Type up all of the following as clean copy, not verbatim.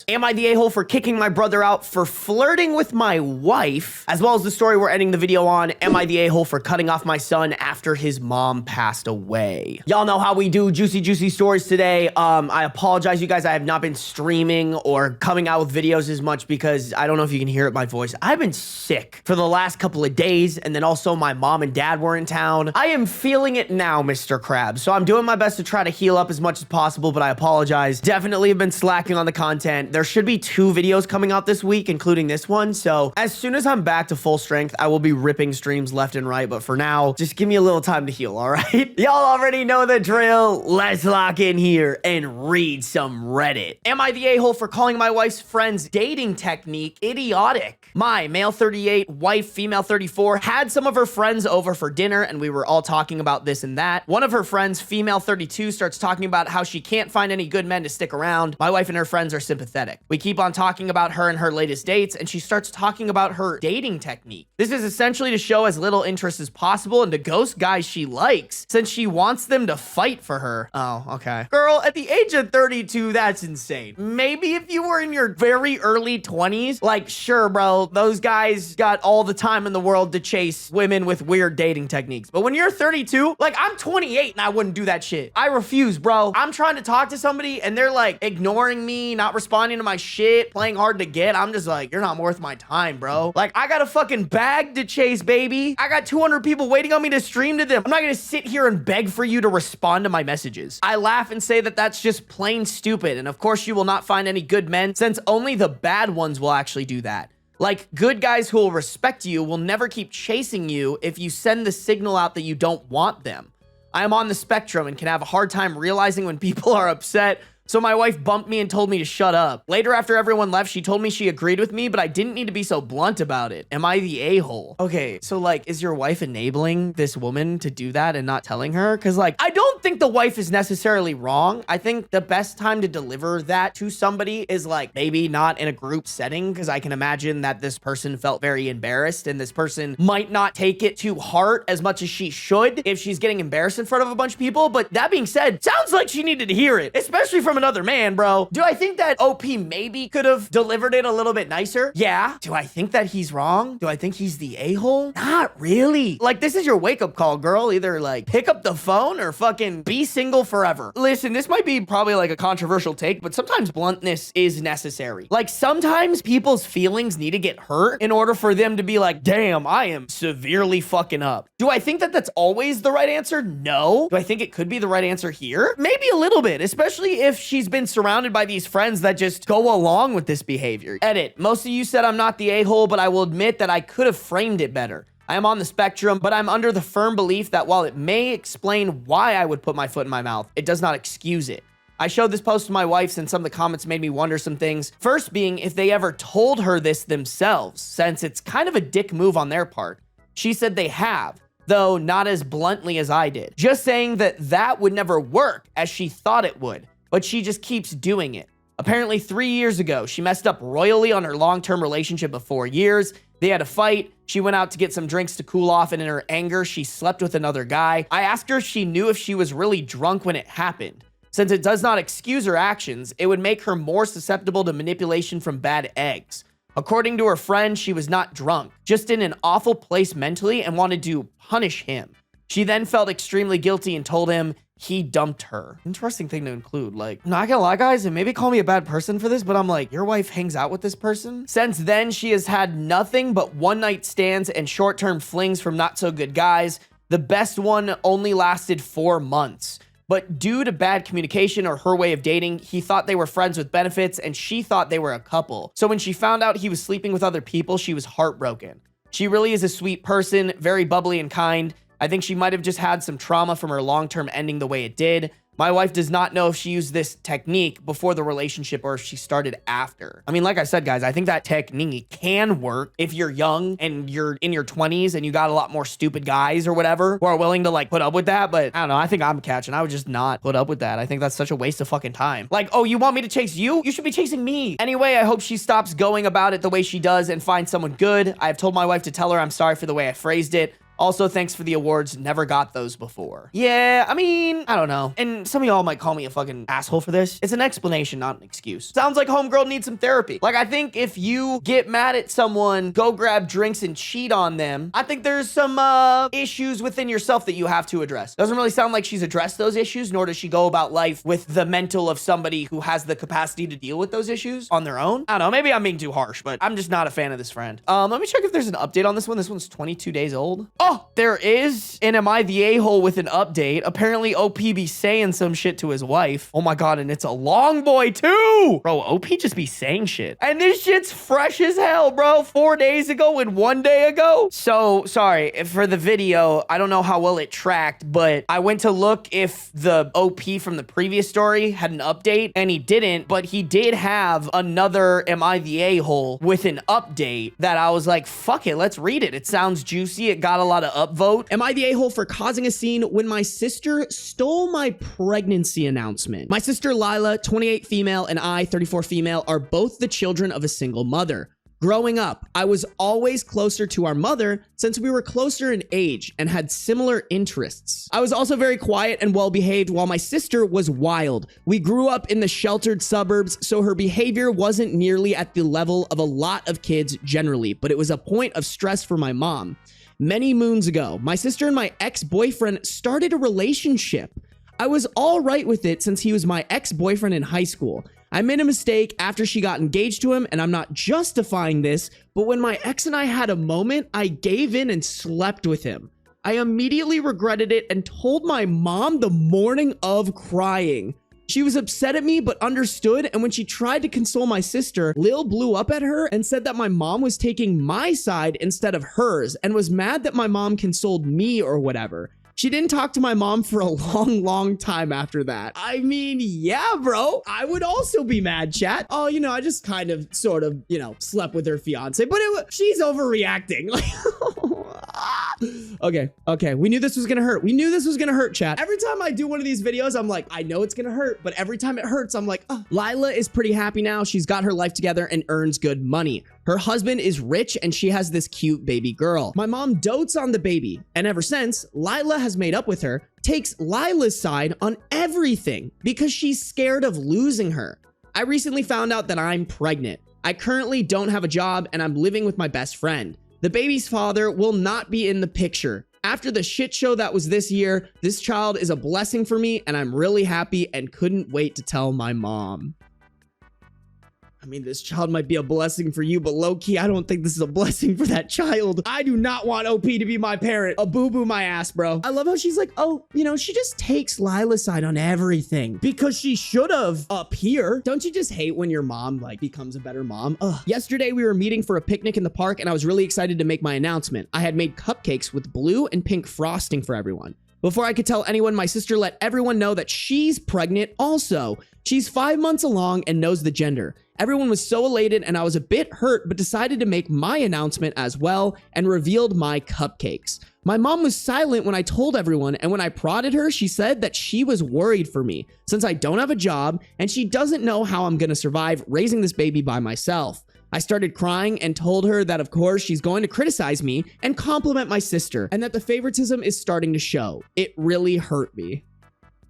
Am I the a-hole for kicking my brother out for flirting with my wife? As well as the story we're ending the video on, am I the a-hole for cutting off my son after his mom passed away? Y'all know how we do juicy stories today. I apologize, you guys. I have not been streaming or coming out with videos as much because I don't know if you can hear it, my voice. I've been sick for the last couple of days, and then also my mom and dad were in town. I am feeling it now, Mr. Krabs, so I'm doing my best to try to heal up as much as possible, but I apologize. Definitely have been slacking on the content. There should be 2 videos coming out this week, including this one, so as soon as I'm back to full strength, I will be ripping streams left and right, but for now, just give me a little time to heal, all right? Y'all already know the drill. Let's lock in here and read some Reddit. Am I the a-hole for calling my wife's friend's dating technique idiotic? My male 38, wife female 34, had some of her friends over for dinner, and we were all talking about this and that. One of her friends, female 32, starts talking about how she can't find any good men to stick around. My wife and her friends are sympathetic. We keep on talking about her and her latest dates, and she starts talking about her dating technique. This is essentially to show as little interest as possible and to ghost guys she likes, since she wants them to fight for her. Oh, okay. Girl, at the age of 32, that's insane. Maybe if you were in your very early 20s, like, sure, bro, those guys got all the time in the world to chase women with weird dating techniques. But when you're 32, like, I'm 28 and I wouldn't do that shit. I refuse, bro. I'm trying to talk to somebody and they're like ignoring me, not responding to my shit, playing hard to get. I'm just like, you're not worth my time, bro. Like, I got a fucking bag to chase, baby. I got 200 people waiting on me to stream to them. I'm not gonna sit here and beg for you to respond to my messages. I laugh and say that that's just plain stupid. And of course, you will not find any good men, since only the bad ones will actually do that. Like, good guys who will respect you will never keep chasing you if you send the signal out that you don't want them. I am on the spectrum and can have a hard time realizing when people are upset, so my wife bumped me and told me to shut up. Later, after everyone left, she told me she agreed with me, but I didn't need to be so blunt about it. Am I the a-hole? Okay, so like, is your wife enabling this woman to do that and not telling her? Because like, I don't think the wife is necessarily wrong. I think the best time to deliver that to somebody is like, maybe not in a group setting, because I can imagine that this person felt very embarrassed and this person might not take it to heart as much as she should if she's getting embarrassed in front of a bunch of people. But that being said, sounds like she needed to hear it, especially from another man, bro. Do I think that OP maybe could have delivered it a little bit nicer? Yeah. Do I think that he's wrong? Do I think he's the a-hole? Not really. Like, this is your wake-up call, girl. Either like pick up the phone or fucking be single forever. Listen, this might be probably like a controversial take, but sometimes bluntness is necessary. Like, sometimes people's feelings need to get hurt in order for them to be like, damn, I am severely fucking up. Do I think that that's always the right answer? No. Do I think it could be the right answer here? Maybe a little bit, especially if she's been surrounded by these friends that just go along with this behavior. Edit. Most of you said I'm not the a-hole, but I will admit that I could have framed it better. I am on the spectrum, but I'm under the firm belief that while it may explain why I would put my foot in my mouth, it does not excuse it. I showed this post to my wife since some of the comments made me wonder some things. First being if they ever told her this themselves, since it's kind of a dick move on their part. She said they have, though not as bluntly as I did. Just saying that that would never work as she thought it would, but she just keeps doing it. Apparently 3 years ago, she messed up royally on her long-term relationship of 4 years. They had a fight. She went out to get some drinks to cool off, and in her anger, she slept with another guy. I asked her if she knew if she was really drunk when it happened. Since it does not excuse her actions, it would make her more susceptible to manipulation from bad eggs. According to her friend, she was not drunk, just in an awful place mentally and wanted to punish him. She then felt extremely guilty and told him he dumped her. Interesting thing to include. Like, not gonna lie, guys, and maybe call me a bad person for this, but I'm like, your wife hangs out with this person? Since then, she has had nothing but one-night stands and short-term flings from not-so-good guys. The best one only lasted 4 months. But due to bad communication or her way of dating, he thought they were friends with benefits and she thought they were a couple. So when she found out he was sleeping with other people, she was heartbroken. She really is a sweet person, very bubbly and kind. I think she might have just had some trauma from her long-term ending the way it did. My wife does not know if she used this technique before the relationship or if she started after. I mean, like I said, guys, I think that technique can work if you're young and you're in your 20s and you got a lot more stupid guys or whatever who are willing to like put up with that. But I don't know. I think I'm catching. I would just not put up with that. I think that's such a waste of fucking time. Like, oh, you want me to chase you? You should be chasing me. Anyway, I hope she stops going about it the way she does and finds someone good. I've told my wife to tell her I'm sorry for the way I phrased it. Also, thanks for the awards. Never got those before. Yeah, I mean, I don't know. And some of y'all might call me a fucking asshole for this. It's an explanation, not an excuse. Sounds like homegirl needs some therapy. Like, I think if you get mad at someone, go grab drinks and cheat on them, I think there's some issues within yourself that you have to address. Doesn't really sound like she's addressed those issues, nor does she go about life with the mental of somebody who has the capacity to deal with those issues on their own. I don't know, maybe I'm being too harsh, but I'm just not a fan of this friend. Let me check if there's an update on this one. This one's 22 days old. Oh, there is. And am I the a-hole with an update? Apparently OP be saying some shit to his wife. Oh my God, and it's a long boy too. Bro, OP just be saying shit. And this shit's fresh as hell, bro. 4 days ago and 1 day ago. So, sorry, for the video, I don't know how well it tracked, but I went to look if the OP from the previous story had an update, and he didn't, but he did have another Am I the A-hole with an update that I was like, fuck it, let's read it. It sounds juicy. It got a lot of upvote. Am I the a-hole for causing a scene when my sister stole my pregnancy announcement? My sister Lila, 28 female, and I, 34 female, are both the children of a single mother. Growing up, I was always closer to our mother since we were closer in age and had similar interests. I was also very quiet and well-behaved while my sister was wild. We grew up in the sheltered suburbs, so her behavior wasn't nearly at the level of a lot of kids generally, but it was a point of stress for my mom. Many moons ago, my sister and my ex-boyfriend started a relationship. I was all right with it since he was my ex-boyfriend in high school. I made a mistake after she got engaged to him, and I'm not justifying this, but when my ex and I had a moment, I gave in and slept with him. I immediately regretted it and told my mom the morning of, crying. She was upset at me, but understood, and when she tried to console my sister, Lil blew up at her and said that my mom was taking my side instead of hers, and was mad that my mom consoled me or whatever. She didn't talk to my mom for a long time after that. I mean, yeah, bro. I would also be mad, chat. Oh, you know, I just kind of, sort of, you know, slept with her fiance, but she's overreacting. Okay. We knew this was gonna hurt. We knew this was gonna hurt, chat. Every time I do one of these videos, I'm like, I know it's gonna hurt, but every time it hurts, I'm like, oh. Lila is pretty happy now. She's got her life together and earns good money. Her husband is rich and she has this cute baby girl. My mom dotes on the baby, and ever since, Lila has made up with her, takes Lila's side on everything because she's scared of losing her. I recently found out that I'm pregnant. I currently don't have a job and I'm living with my best friend. The baby's father will not be in the picture. After the shit show that was this year, this child is a blessing for me and I'm really happy and couldn't wait to tell my mom. I mean, this child might be a blessing for you, but low-key, I don't think this is a blessing for that child. I do not want OP to be my parent. A boo-boo my ass, bro. I love how she's like, oh, you know, she just takes Lila's side on everything because she should have up here. Don't you just hate when your mom, like, becomes a better mom? Ugh. Yesterday, we were meeting for a picnic in the park, and I was really excited to make my announcement. I had made cupcakes with blue and pink frosting for everyone. Before I could tell anyone, my sister let everyone know that she's pregnant also. She's 5 months along and knows the gender. Everyone was so elated and I was a bit hurt, but decided to make my announcement as well and revealed my cupcakes. My mom was silent when I told everyone, and when I prodded her, she said that she was worried for me since I don't have a job and she doesn't know how I'm gonna survive raising this baby by myself. I started crying and told her that of course she's going to criticize me and compliment my sister and that the favoritism is starting to show. It really hurt me.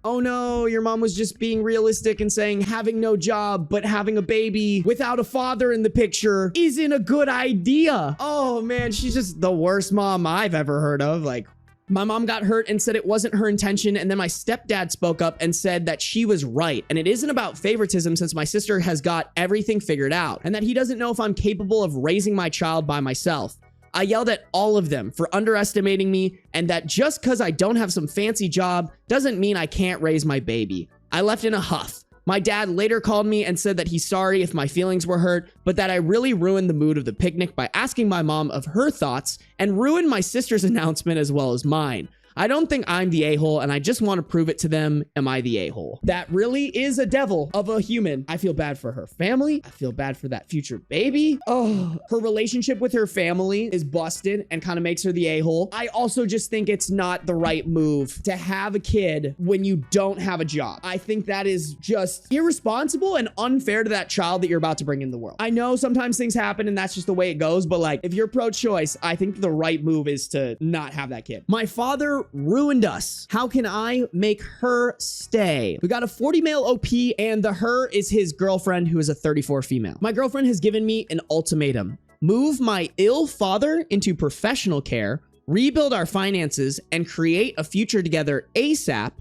Oh no, your mom was just being realistic and saying having no job, but having a baby without a father in the picture isn't a good idea. Oh man, she's just the worst mom I've ever heard of. Like, my mom got hurt and said it wasn't her intention, and then my stepdad spoke up and said that she was right, and it isn't about favoritism since my sister has got everything figured out, and that he doesn't know if I'm capable of raising my child by myself. I yelled at all of them for underestimating me, and that just because I don't have some fancy job doesn't mean I can't raise my baby. I left in a huff. My dad later called me and said that he's sorry if my feelings were hurt, but that I really ruined the mood of the picnic by asking my mom of her thoughts and ruined my sister's announcement as well as mine. I don't think I'm the a-hole, and I just want to prove it to them. Am I the a-hole? That really is a devil of a human. I feel bad for her family. I feel bad for that future baby. Oh, her relationship with her family is busted and kind of makes her the a-hole. I also just think it's not the right move to have a kid when you don't have a job. I think that is just irresponsible and unfair to that child that you're about to bring in the world. I know sometimes things happen and that's just the way it goes, but like, if you're pro-choice, I think the right move is to not have that kid. My father ruined us. How can I make her stay? We got a 40 male OP, and the her is his girlfriend, who is a 34 female. My girlfriend has given me an ultimatum: move my ill father into professional care, rebuild our finances, and create a future together ASAP,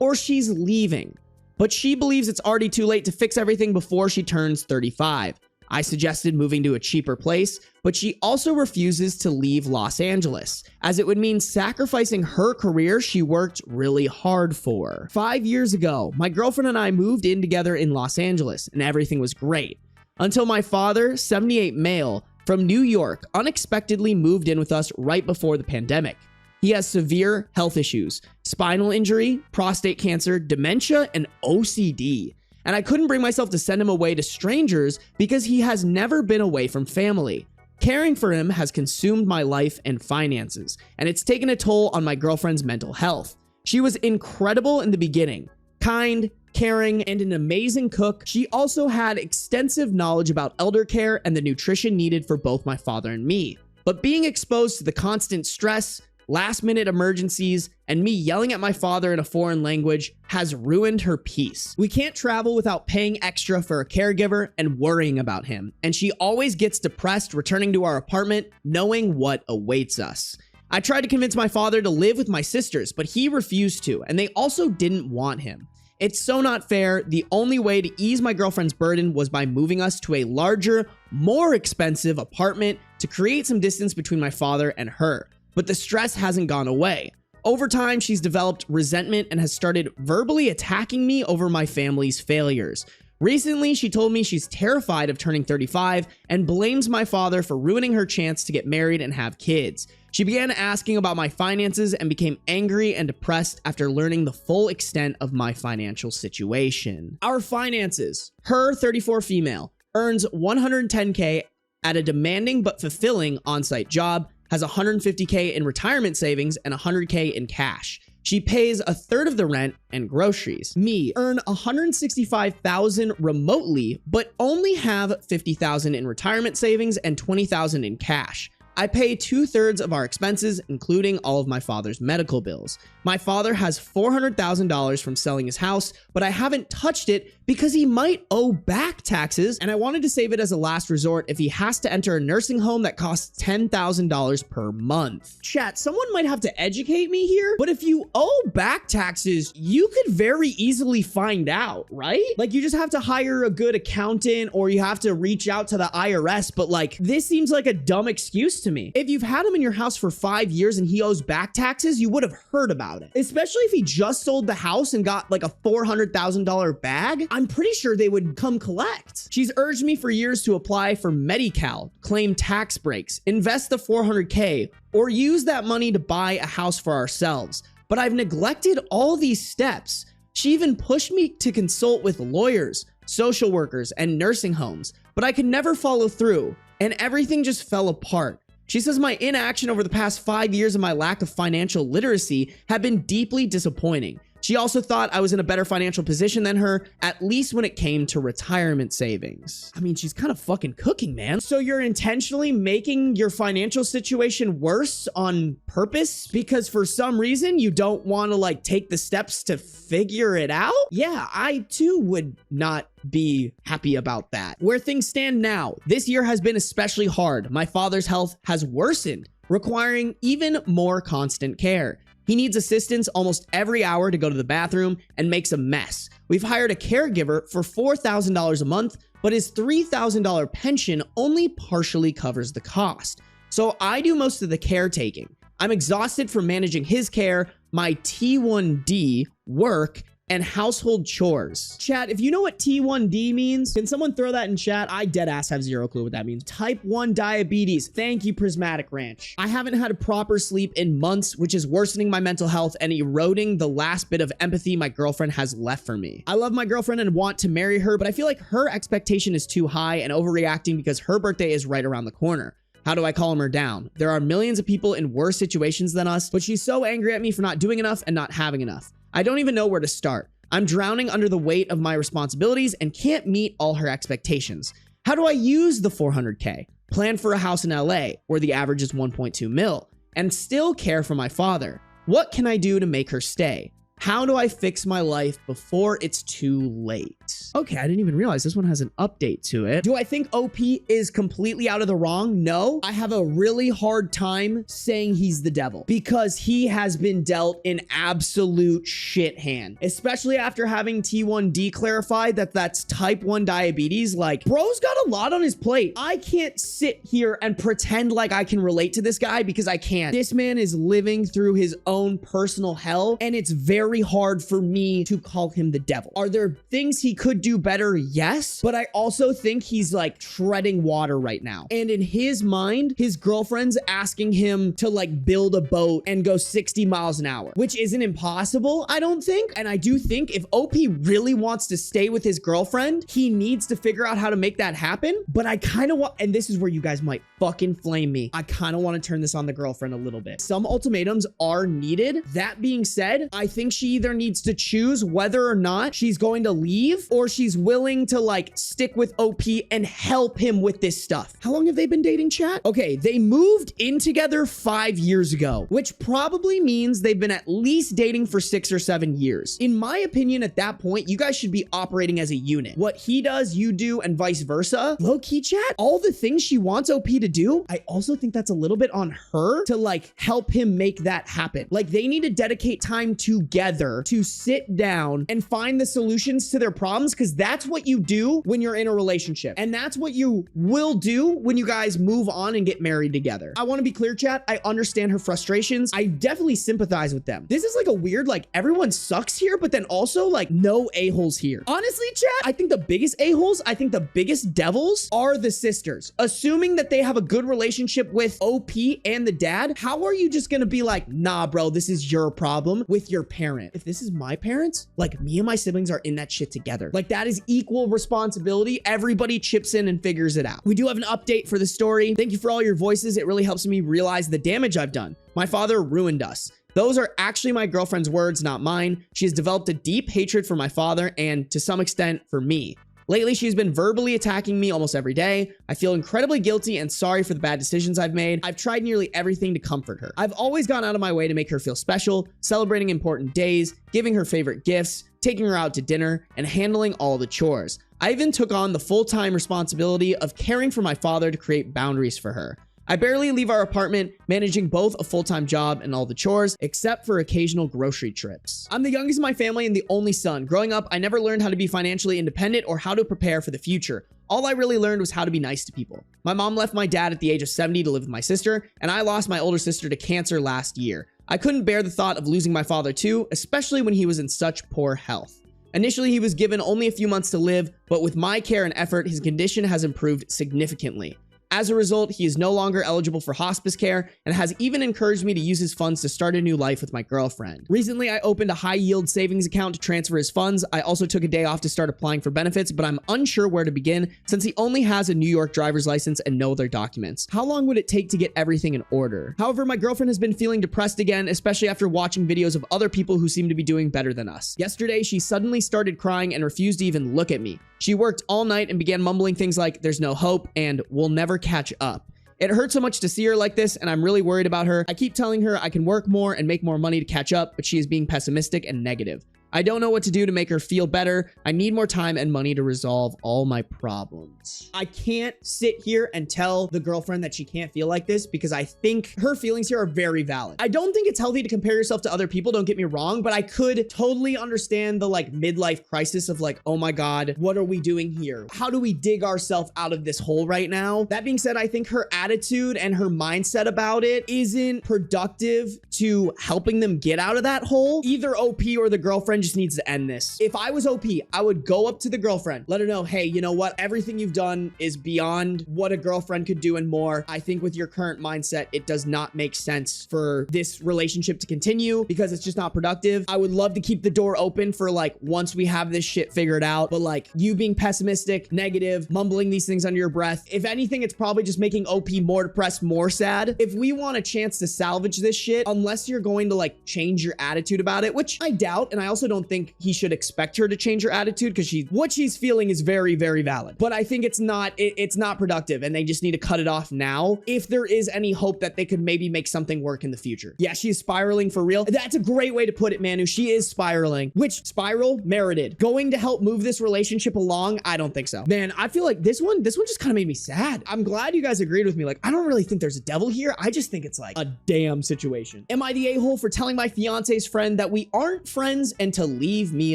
or she's leaving. But she believes it's already too late to fix everything before she turns 35. I suggested moving to a cheaper place, but she also refuses to leave Los Angeles, as it would mean sacrificing her career she worked really hard for. 5 years ago, my girlfriend and I moved in together in Los Angeles, and everything was great. Until my father, 78 male, from New York, unexpectedly moved in with us right before the pandemic. He has severe health issues, spinal injury, prostate cancer, dementia, and OCD. And I couldn't bring myself to send him away to strangers because he has never been away from family. Caring for him has consumed my life and finances, and it's taken a toll on my girlfriend's mental health. She was incredible in the beginning, kind, caring, and an amazing cook. She also had extensive knowledge about elder care and the nutrition needed for both my father and me. But being exposed to the constant stress, last-minute emergencies, and me yelling at my father in a foreign language has ruined her peace. We can't travel without paying extra for a caregiver and worrying about him, and she always gets depressed returning to our apartment knowing what awaits us. I tried to convince my father to live with my sisters, but he refused to, and they also didn't want him. It's so not fair. The only way to ease my girlfriend's burden was by moving us to a larger, more expensive apartment to create some distance between my father and her. But the stress hasn't gone away. Over time, she's developed resentment and has started verbally attacking me over my family's failures. Recently, she told me she's terrified of turning 35 and blames my father for ruining her chance to get married and have kids. She began asking about my finances and became angry and depressed after learning the full extent of my financial situation. Our finances. Her, 34 female, earns $110K at a demanding but fulfilling on-site job, has $150K in retirement savings and $100K in cash. She pays a third of the rent and groceries. Me, earn $165,000 remotely, but only have $50,000 in retirement savings and $20,000 in cash. I pay 2/3 of our expenses, including all of my father's medical bills. My father has $400,000 from selling his house, but I haven't touched it because he might owe back taxes, and I wanted to save it as a last resort if he has to enter a nursing home that costs $10,000 per month. Chat, someone might have to educate me here, but if you owe back taxes, you could very easily find out, right? Like, you just have to hire a good accountant or you have to reach out to the IRS, but like, this seems like a dumb excuse to me. If you've had him in your house for 5 years and he owes back taxes, you would have heard about it. Especially if he just sold the house and got like a $400,000 bag, I'm pretty sure they would come collect. She's urged me for years to apply for Medi-Cal, claim tax breaks, invest the $400K, or use that money to buy a house for ourselves. But I've neglected all these steps. She even pushed me to consult with lawyers, social workers, and nursing homes, but I could never follow through, and everything just fell apart. She says my inaction over the past 5 years and my lack of financial literacy have been deeply disappointing. She also thought I was in a better financial position than her, at least when it came to retirement savings. I mean, she's kind of fucking cooking, man. So you're intentionally making your financial situation worse on purpose because for some reason you don't want to like take the steps to figure it out? Yeah, I too would not be happy about that. Where things stand now, this year has been especially hard. My father's health has worsened, requiring even more constant care. He needs assistance almost every hour to go to the bathroom and makes a mess. We've hired a caregiver for $4,000 a month, but his $3,000 pension only partially covers the cost. So I do most of the caretaking. I'm exhausted from managing his care, my T1D, work, and household chores. Chat, if you know what T1D means, can someone throw that in chat? I dead ass have zero clue what that means. Type 1 diabetes. Thank you, Prismatic Ranch. I haven't had a proper sleep in months, which is worsening my mental health and eroding the last bit of empathy my girlfriend has left for me. I love my girlfriend and want to marry her, but I feel like her expectation is too high and overreacting because her birthday is right around the corner. How do I calm her down? There are millions of people in worse situations than us, but she's so angry at me for not doing enough and not having enough. I don't even know where to start. I'm drowning under the weight of my responsibilities and can't meet all her expectations. How do I use the 400K, plan for a house in LA where the average is 1.2 mil, and still care for my father? What can I do to make her stay? How do I fix my life before it's too late? Okay, I didn't even realize this one has an update to it. Do I think OP is completely out of the wrong? No. I have a really hard time saying he's the devil because he has been dealt an absolute shit hand, especially after having T1D clarify that that's type 1 diabetes. Like, bro's got a lot on his plate. I can't sit here and pretend like I can relate to this guy because I can't. This man is living through his own personal hell, and it's very hard for me to call him the devil. Are there things he could do better? Yes, but I also think he's like treading water right now. And in his mind, his girlfriend's asking him to like build a boat and go 60 miles an hour, which isn't impossible, I don't think. And I do think if OP really wants to stay with his girlfriend, he needs to figure out how to make that happen. But I kind of want, and this is where you guys might fucking flame me, I kind of want to turn this on the girlfriend a little bit. Some ultimatums are needed. That being said, I think she either needs to choose whether or not she's going to leave or she's willing to like stick with OP and help him with this stuff. How long have they been dating, chat? Okay, they moved in together 5 years ago, which probably means they've been at least dating for 6 or 7 years. In my opinion, at that point, you guys should be operating as a unit. What he does, you do, and vice versa. Low key, chat, all the things she wants OP to do, I also think that's a little bit on her to like help him make that happen. Like they need to dedicate time together to sit down and find the solutions to their problems, because that's what you do when you're in a relationship. And that's what you will do when you guys move on and get married together. I want to be clear, chat. I understand her frustrations. I definitely sympathize with them. This is like a weird, like everyone sucks here, but then also like no a-holes here. Honestly, chat, I think the biggest a-holes, I think the biggest devils are the sisters. Assuming that they have a good relationship with OP and the dad, how are you just gonna be like, nah, bro, this is your problem with your parent? If this is my parents, like me and my siblings are in that shit together. Like that is equal responsibility. Everybody chips in and figures it out. We do have an update for the story. Thank you for all your voices. It really helps me realize the damage I've done. My father ruined us. Those are actually my girlfriend's words, not mine. She has developed a deep hatred for my father and to some extent for me. Lately, she's been verbally attacking me almost every day. I feel incredibly guilty and sorry for the bad decisions I've made. I've tried nearly everything to comfort her. I've always gone out of my way to make her feel special, celebrating important days, giving her favorite gifts, taking her out to dinner, and handling all the chores. I even took on the full-time responsibility of caring for my father to create boundaries for her. I barely leave our apartment, managing both a full-time job and all the chores, except for occasional grocery trips. I'm the youngest in my family and the only son. Growing up, I never learned how to be financially independent or how to prepare for the future. All I really learned was how to be nice to people. My mom left my dad at the age of 70 to live with my sister, and I lost my older sister to cancer last year. I couldn't bear the thought of losing my father too, especially when he was in such poor health. Initially, he was given only a few months to live, but with my care and effort, his condition has improved significantly. As a result, he is no longer eligible for hospice care and has even encouraged me to use his funds to start a new life with my girlfriend. Recently, I opened a high-yield savings account to transfer his funds. I also took a day off to start applying for benefits, but I'm unsure where to begin since he only has a New York driver's license and no other documents. How long would it take to get everything in order? However, my girlfriend has been feeling depressed again, especially after watching videos of other people who seem to be doing better than us. Yesterday, she suddenly started crying and refused to even look at me. She worked all night and began mumbling things like, "There's no hope," and "We'll never catch up." It hurts so much to see her like this, and I'm really worried about her. I keep telling her I can work more and make more money to catch up, but she is being pessimistic and negative. I don't know what to do to make her feel better. I need more time and money to resolve all my problems. I can't sit here and tell the girlfriend that she can't feel like this because I think her feelings here are very valid. I don't think it's healthy to compare yourself to other people, don't get me wrong, but I could totally understand the like midlife crisis of like, oh my God, what are we doing here? How do we dig ourselves out of this hole right now? That being said, I think her attitude and her mindset about it isn't productive to helping them get out of that hole. Either OP or the girlfriend girlfriend just needs to end this. If I was OP, I would go up to the girlfriend, let her know, hey, you know what? Everything you've done is beyond what a girlfriend could do and more. I think with your current mindset, it does not make sense for this relationship to continue because it's just not productive. I would love to keep the door open for like once we have this shit figured out, but like you being pessimistic, negative, mumbling these things under your breath, if anything, it's probably just making OP more depressed, more sad. If we want a chance to salvage this shit, unless you're going to like change your attitude about it, which I doubt, and I also don't think he should expect her to change her attitude because what she's feeling is very, very valid. But I think it's not productive and they just need to cut it off now if there is any hope that they could maybe make something work in the future. Yeah, she's spiraling for real. That's a great way to put it, Manu. She is spiraling, which spiral merited. Going to help move this relationship along? I don't think so. Man, I feel like this one just kind of made me sad. I'm glad you guys agreed with me. Like, I don't really think there's a devil here. I just think it's like a damn situation. Am I the a-hole for telling my fiance's friend that we aren't friends and to leave me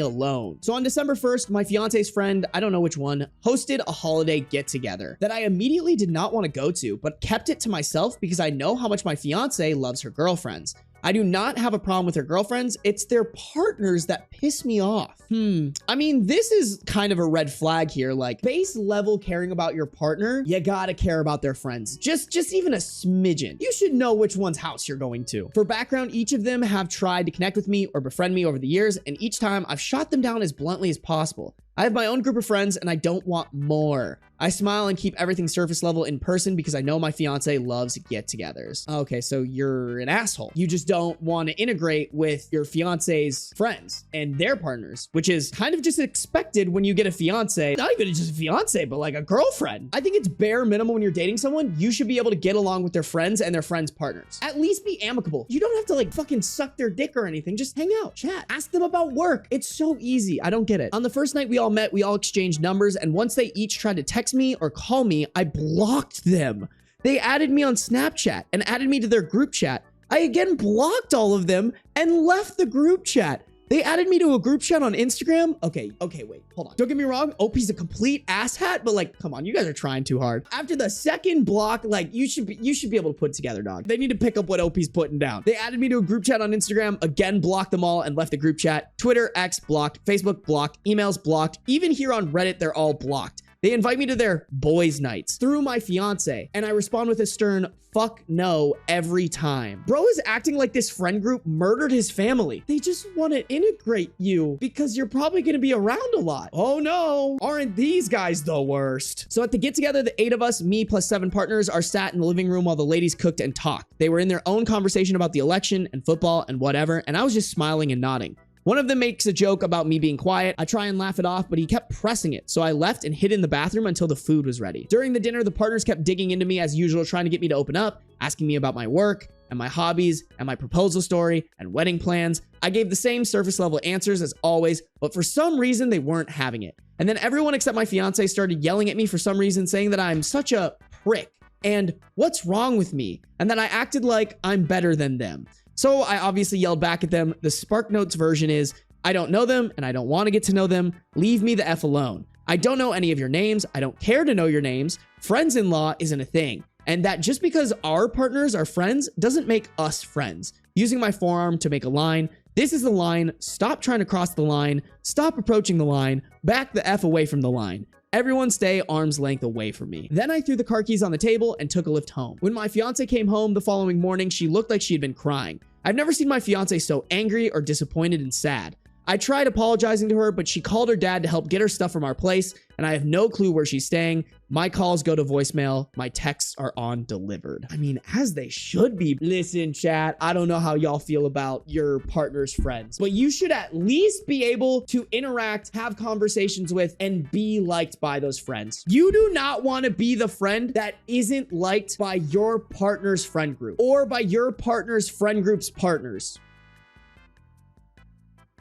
alone? So on December 1st, my fiance's friend, I don't know which one, hosted a holiday get-together that I immediately did not want to go to, but kept it to myself because I know how much my fiance loves her girlfriends. I do not have a problem with her girlfriends. It's their partners that piss me off. I mean, this is kind of a red flag here. Like, base level caring about your partner, you gotta care about their friends. Just even a smidgen. You should know which one's house you're going to. For background, each of them have tried to connect with me or befriend me over the years, and each time I've shot them down as bluntly as possible. I have my own group of friends and I don't want more. I smile and keep everything surface level in person because I know my fiance loves get-togethers. Okay, so you're an asshole. You just don't want to integrate with your fiance's friends and their partners, which is kind of just expected when you get a fiance. Not even just a fiance, but like a girlfriend. I think it's bare minimum when you're dating someone, you should be able to get along with their friends and their friends' partners. At least be amicable. You don't have to like fucking suck their dick or anything. Just hang out, chat, ask them about work. It's so easy. I don't get it. On the first night we all met, we all exchanged numbers, and once they each tried to text me or call me, I blocked them. They added me on Snapchat and added me to their group chat. I again blocked all of them and left the group chat. They added me to a group chat on Instagram. Okay, wait, hold on. Don't get me wrong, OP's a complete asshat, but like, come on, you guys are trying too hard. After the second block, like, you should be able to put it together, dog. They need to pick up what OP's putting down. They added me to a group chat on Instagram, again, blocked them all and left the group chat. Twitter, X, blocked. Facebook, blocked. Emails, blocked. Even here on Reddit, they're all blocked. They invite me to their boys' nights through my fiance, and I respond with a stern, fuck no, every time. Bro is acting like this friend group murdered his family. They just want to integrate you because you're probably going to be around a lot. Oh no, aren't these guys the worst? So at the get together, the 8 of us, me plus 7 partners, are sat in the living room while the ladies cooked and talked. They were in their own conversation about the election and football and whatever, and I was just smiling and nodding. One of them makes a joke about me being quiet. I try and laugh it off, but he kept pressing it. So I left and hid in the bathroom until the food was ready. During the dinner, the partners kept digging into me as usual, trying to get me to open up, asking me about my work and my hobbies and my proposal story and wedding plans. I gave the same surface level answers as always, but for some reason they weren't having it. And then everyone except my fiance started yelling at me for some reason, saying that I'm such a prick and what's wrong with me, and that I acted like I'm better than them. So I obviously yelled back at them. The SparkNotes version is, I don't know them and I don't want to get to know them. Leave me the F alone. I don't know any of your names. I don't care to know your names. Friends-in-law isn't a thing. And that just because our partners are friends doesn't make us friends. Using my forearm to make a line. This is the line. Stop trying to cross the line. Stop approaching the line. Back the F away from the line. Everyone stay arm's length away from me. Then I threw the car keys on the table and took a lift home. When my fiance came home the following morning, she looked like she had been crying. I've never seen my fiance so angry or disappointed and sad. I tried apologizing to her, but she called her dad to help get her stuff from our place, and I have no clue where she's staying. My calls go to voicemail. My texts are on delivered. I mean, as they should be. Listen, chat, I don't know how y'all feel about your partner's friends, but you should at least be able to interact, have conversations with, and be liked by those friends. You do not want to be the friend that isn't liked by your partner's friend group or by your partner's friend group's partners.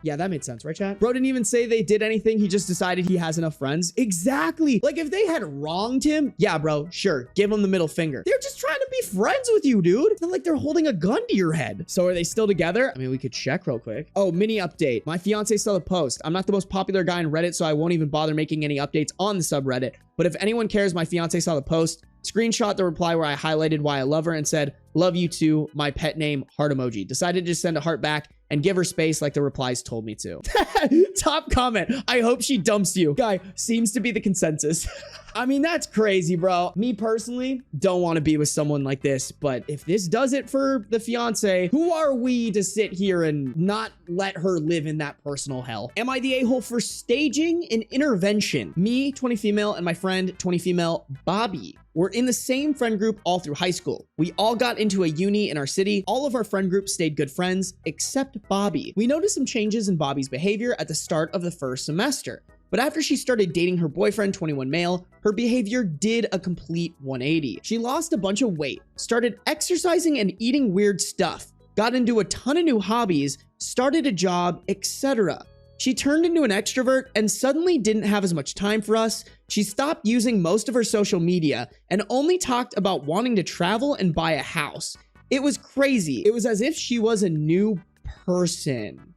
Yeah, that made sense, right, chat? Bro didn't even say they did anything. He just decided he has enough friends. Exactly. Like, if they had wronged him, yeah, bro, sure, give him the middle finger. They're just trying to be friends with you, dude. It's not like they're holding a gun to your head. So are they still together? I mean, we could check real quick. Oh, mini update. My fiance saw the post. I'm not the most popular guy on Reddit, so I won't even bother making any updates on the subreddit. But if anyone cares, my fiance saw the post. Screenshot the reply where I highlighted why I love her and said, love you too, my pet name, heart emoji. Decided to just send a heart back and give her space like the replies told me to. Top comment. I hope she dumps you. Guy, seems to be the consensus. I mean, that's crazy, bro. Me personally, don't want to be with someone like this, but if this does it for the fiance, who are we to sit here and not let her live in that personal hell? Am I the a-hole for staging an intervention? Me, 20 female, and my friend, 20 female, Bobby. We're in the same friend group all through high school. We all got into a uni in our city. All of our friend groups stayed good friends, except Bobby. We noticed some changes in Bobby's behavior at the start of the first semester. But after she started dating her boyfriend, 21 male, her behavior did a complete 180. She lost a bunch of weight, started exercising and eating weird stuff, got into a ton of new hobbies, started a job, etc. She turned into an extrovert and suddenly didn't have as much time for us. She stopped using most of her social media and only talked about wanting to travel and buy a house. It was crazy. It was as if she was a new person.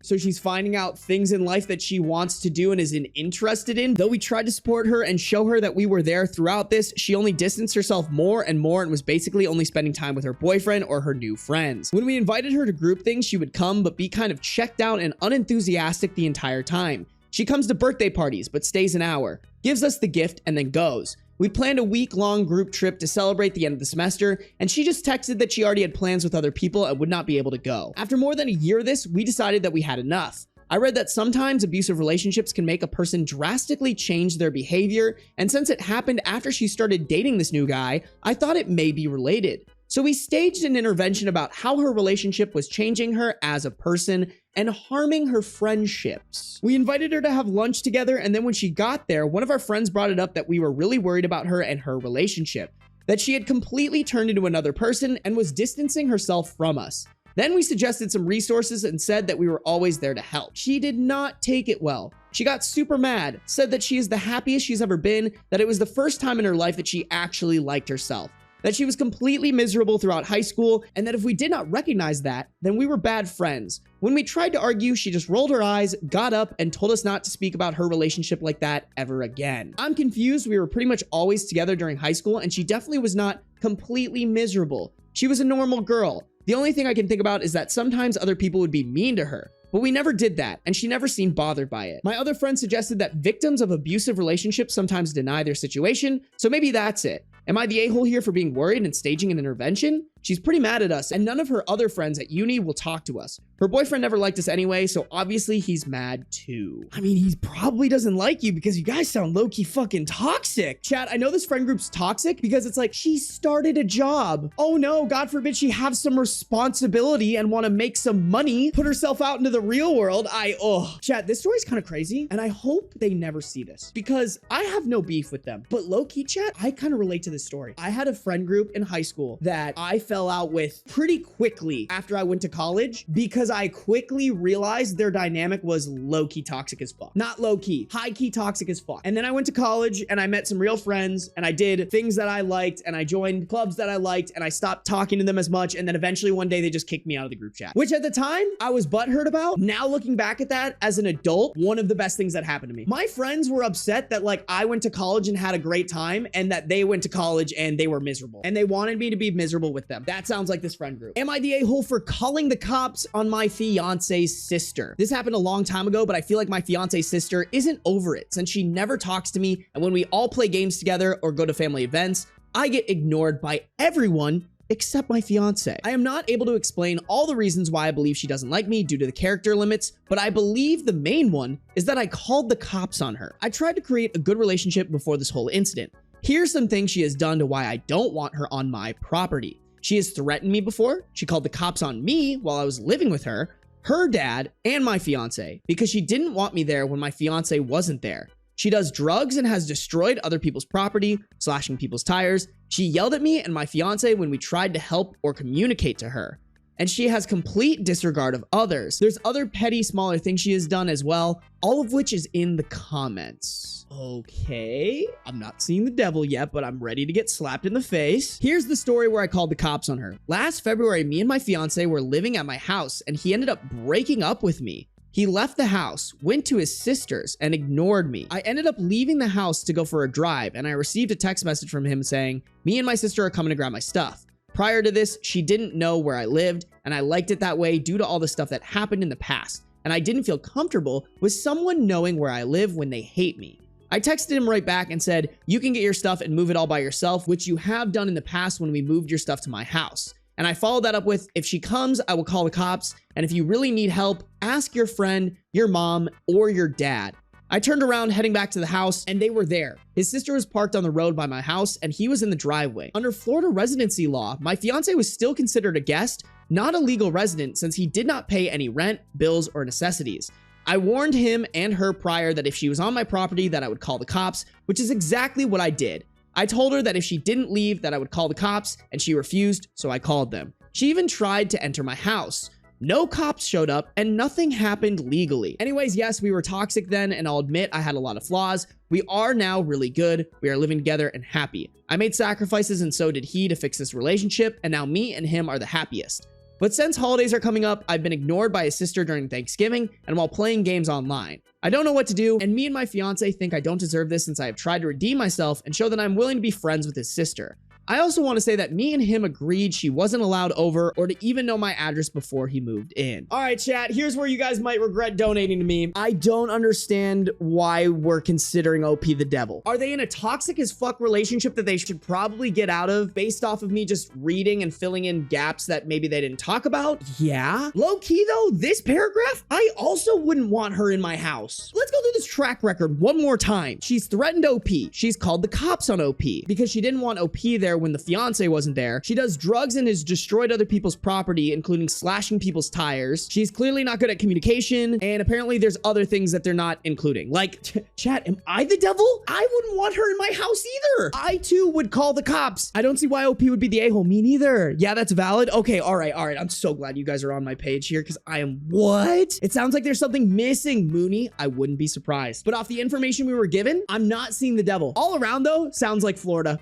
So she's finding out things in life that she wants to do and isn't interested in. Though we tried to support her and show her that we were there throughout this, she only distanced herself more and more and was basically only spending time with her boyfriend or her new friends. When we invited her to group things, she would come but be kind of checked out and unenthusiastic the entire time. She comes to birthday parties but stays an hour, gives us the gift, and then goes. We planned a week-long group trip to celebrate the end of the semester, and she just texted that she already had plans with other people and would not be able to go. After more than a year of this, we decided that we had enough. I read that sometimes abusive relationships can make a person drastically change their behavior, and since it happened after she started dating this new guy, I thought it may be related. So we staged an intervention about how her relationship was changing her as a person and harming her friendships. We invited her to have lunch together, and then when she got there, one of our friends brought it up that we were really worried about her and her relationship, that she had completely turned into another person and was distancing herself from us. Then we suggested some resources and said that we were always there to help. She did not take it well. She got super mad, said that she is the happiest she's ever been, that it was the first time in her life that she actually liked herself, that she was completely miserable throughout high school, and that if we did not recognize that, then we were bad friends. When we tried to argue, she just rolled her eyes, got up, and told us not to speak about her relationship like that ever again. I'm confused. We were pretty much always together during high school, and she definitely was not completely miserable. She was a normal girl. The only thing I can think about is that sometimes other people would be mean to her, but we never did that, and she never seemed bothered by it. My other friend suggested that victims of abusive relationships sometimes deny their situation, so maybe that's it. Am I the a-hole here for being worried and staging an intervention? She's pretty mad at us, and none of her other friends at uni will talk to us. Her boyfriend never liked us anyway, so obviously he's mad too. I mean, he probably doesn't like you because you guys sound low-key fucking toxic. Chat, I know this friend group's toxic because it's like, she started a job. Oh no, God forbid she have some responsibility and want to make some money, put herself out into the real world. Chat, this story's kind of crazy, and I hope they never see this because I have no beef with them. But low-key, chat, I kind of relate to this story. I had a friend group in high school that I fell out with pretty quickly after I went to college because I quickly realized their dynamic was low-key toxic as fuck. Not low-key, high-key toxic as fuck. And then I went to college and I met some real friends and I did things that I liked and I joined clubs that I liked and I stopped talking to them as much, and then eventually one day they just kicked me out of the group chat, which at the time I was butthurt about. Now looking back at that as an adult, one of the best things that happened to me. My friends were upset that like I went to college and had a great time and that they went to college and they were miserable and they wanted me to be miserable with them. That sounds like this friend group. Am I the a-hole for calling the cops on my fiance's sister? This happened a long time ago, but I feel like my fiance's sister isn't over it since she never talks to me, and when we all play games together or go to family events, I get ignored by everyone except my fiance. I am not able to explain all the reasons why I believe she doesn't like me due to the character limits, but I believe the main one is that I called the cops on her. I tried to create a good relationship before this whole incident. Here's some things she has done to why I don't want her on my property. She has threatened me before. She called the cops on me while I was living with her dad, and my fiance because she didn't want me there when my fiance wasn't there. She does drugs and has destroyed other people's property, slashing people's tires. She yelled at me and my fiance when we tried to help or communicate to her. And she has complete disregard of others. There's other petty, smaller things she has done as well, all of which is in the comments. Okay, I'm not seeing the devil yet, but I'm ready to get slapped in the face. Here's the story where I called the cops on her. Last February, me and my fiance were living at my house, and he ended up breaking up with me. He left the house, went to his sister's, and ignored me. I ended up leaving the house to go for a drive, and I received a text message from him saying, "Me and my sister are coming to grab my stuff." Prior to this, she didn't know where I lived, and I liked it that way due to all the stuff that happened in the past. And I didn't feel comfortable with someone knowing where I live when they hate me. I texted him right back and said, you can get your stuff and move it all by yourself, which you have done in the past when we moved your stuff to my house. And I followed that up with, if she comes, I will call the cops. And if you really need help, ask your friend, your mom, or your dad. I turned around heading back to the house and they were there. His sister was parked on the road by my house and he was in the driveway. Under Florida residency law, my fiance was still considered a guest, not a legal resident, since he did not pay any rent, bills, or necessities. I warned him and her prior that if she was on my property that I would call the cops, which is exactly what I did. I told her that if she didn't leave that I would call the cops, and she refused, so I called them. She even tried to enter my house. No cops showed up and nothing happened legally. Anyways, yes, we were toxic then, and I'll admit I had a lot of flaws. We are now really good. We are living together and happy. I made sacrifices and so did he to fix this relationship, and now me and him are the happiest. But since holidays are coming up, I've been ignored by his sister during Thanksgiving and while playing games online. I don't know what to do, and me and my fiance think I don't deserve this since I have tried to redeem myself and show that I'm willing to be friends with his sister. I also want to say that me and him agreed she wasn't allowed over or to even know my address before he moved in. All right, chat, here's where you guys might regret donating to me. I don't understand why we're considering OP the devil. Are they in a toxic as fuck relationship that they should probably get out of based off of me just reading and filling in gaps that maybe they didn't talk about? Yeah. Low key though, this paragraph, I also wouldn't want her in my house. Let's go through this track record one more time. She's threatened OP. She's called the cops on OP because she didn't want OP there when the fiance wasn't there. She does drugs and has destroyed other people's property, including slashing people's tires. She's clearly not good at communication, and apparently there's other things that they're not including. Like, chat, am I the devil? I wouldn't want her in my house either. I too would call the cops. I don't see why OP would be the a-hole. Me neither. Yeah, that's valid. Okay, all right. I'm so glad you guys are on my page here because I am what? It sounds like there's something missing, Mooney. I wouldn't be surprised. But off the information we were given, I'm not seeing the devil. All around though, sounds like Florida.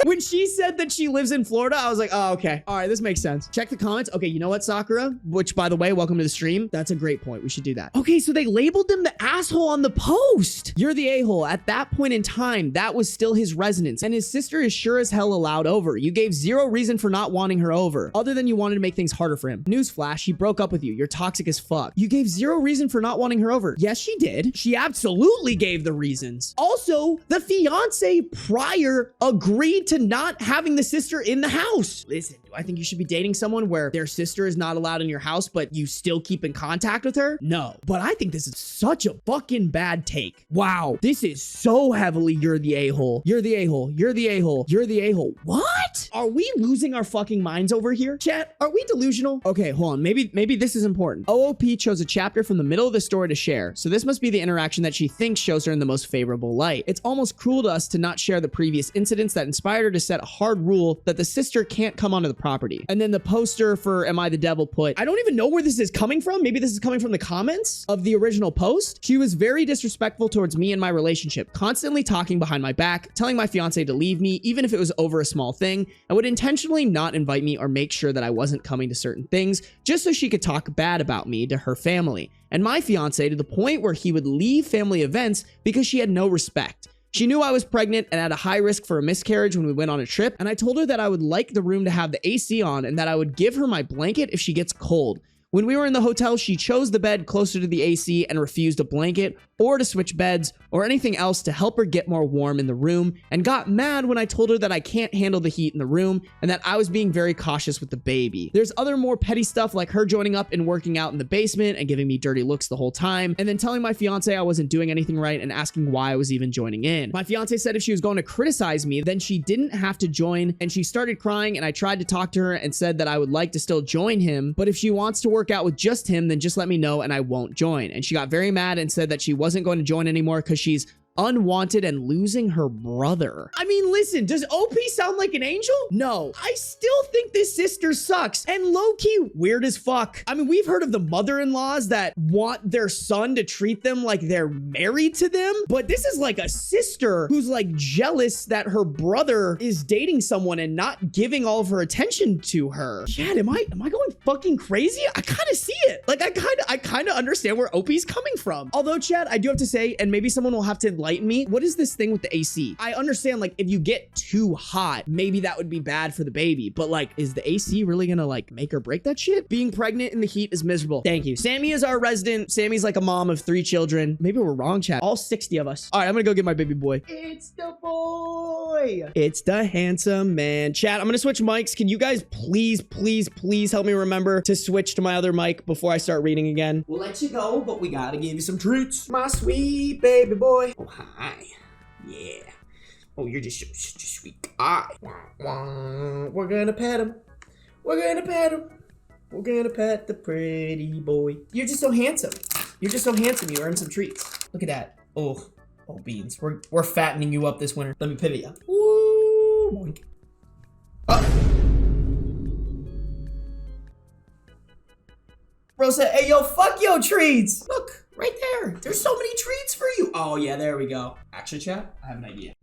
When she said that she lives in Florida, I was like, oh, okay. All right, this makes sense. Check the comments. Okay, you know what, Sakura? Which, by the way, welcome to the stream. That's a great point. We should do that. Okay, so they labeled them the asshole on the post. You're the a-hole. At that point in time, that was still his residence, and his sister is sure as hell allowed over. You gave zero reason for not wanting her over, other than you wanted to make things harder for him. Newsflash, he broke up with you. You're toxic as fuck. You gave zero reason for not wanting her over. Yes, she did. She absolutely gave the reasons. Also, the fiance prior agreed to not having the sister in the house. Listen, do I think you should be dating someone where their sister is not allowed in your house, but you still keep in contact with her? No. But I think this is such a fucking bad take. Wow. This is so heavily you're the a-hole. You're the a-hole. You're the a-hole. You're the a-hole. What? Are we losing our fucking minds over here? Chat, are we delusional? Okay, hold on. Maybe this is important. OOP chose a chapter from the middle of the story to share. So this must be the interaction that she thinks shows her in the most favorable light. It's almost cruel to us to not share the previous incidents that inspired her to set a hard rule that the sister can't come onto the property. And then the poster for Am I the Devil put, I don't even know where this is coming from. Maybe this is coming from the comments of the original post. She was very disrespectful towards me and my relationship, constantly talking behind my back, telling my fiance to leave me, even if it was over a small thing, and would intentionally not invite me or make sure that I wasn't coming to certain things just so she could talk bad about me to her family and my fiance, to the point where he would leave family events because she had no respect. She knew I was pregnant and at a high risk for a miscarriage when we went on a trip, and I told her that I would like the room to have the AC on and that I would give her my blanket if she gets cold. When we were in the hotel, she chose the bed closer to the AC and refused a blanket or to switch beds or anything else to help her get more warm in the room, and got mad when I told her that I can't handle the heat in the room and that I was being very cautious with the baby. There's other more petty stuff like her joining up and working out in the basement and giving me dirty looks the whole time, and then telling my fiance I wasn't doing anything right and asking why I was even joining in. My fiance said if she was going to criticize me, then she didn't have to join, and she started crying, and I tried to talk to her and said that I would like to still join him, but if she wants to work out with just him, then just let me know and I won't join. And she got very mad and said that she wasn't going to join anymore because she's unwanted and losing her brother. I mean, listen, does OP sound like an angel? No. I still think this sister sucks and low-key weird as fuck. I mean, we've heard of the mother-in-laws that want their son to treat them like they're married to them, but this is like a sister who's like jealous that her brother is dating someone and not giving all of her attention to her. Chad, am I going fucking crazy? I kind of see it. Like, I kind of understand where OP's coming from. Although, Chad, I do have to say, and maybe someone will have to enlighten me. What is this thing with the AC? I understand, like, if you get too hot, maybe that would be bad for the baby. But like, is the AC really gonna like make or break that shit? Being pregnant in the heat is miserable. Thank you. Sammy is our resident. Sammy's like a mom of 3 children. Maybe we're wrong, chat. All 60 of us. All right, I'm gonna go get my baby boy. It's the boy. It's the handsome man. Chat, I'm gonna switch mics. Can you guys please help me remember to switch to my other mic before I start reading again? We'll let you go, but we gotta give you some treats. My sweet baby boy. Oh, hi. Yeah. Oh, you're just such a sweet guy. We're gonna pet him. We're gonna pet him. We're gonna pet the pretty boy. You're just so handsome. You're just so handsome. You earned some treats. Look at that. Oh, beans. We're fattening you up this winter. Let me pivot you. Woo, boink. Oh. Bro said, hey, yo, fuck yo treats. Look, right there. There's so many treats for you. Oh, yeah, there we go. Actually, chat, I have an idea.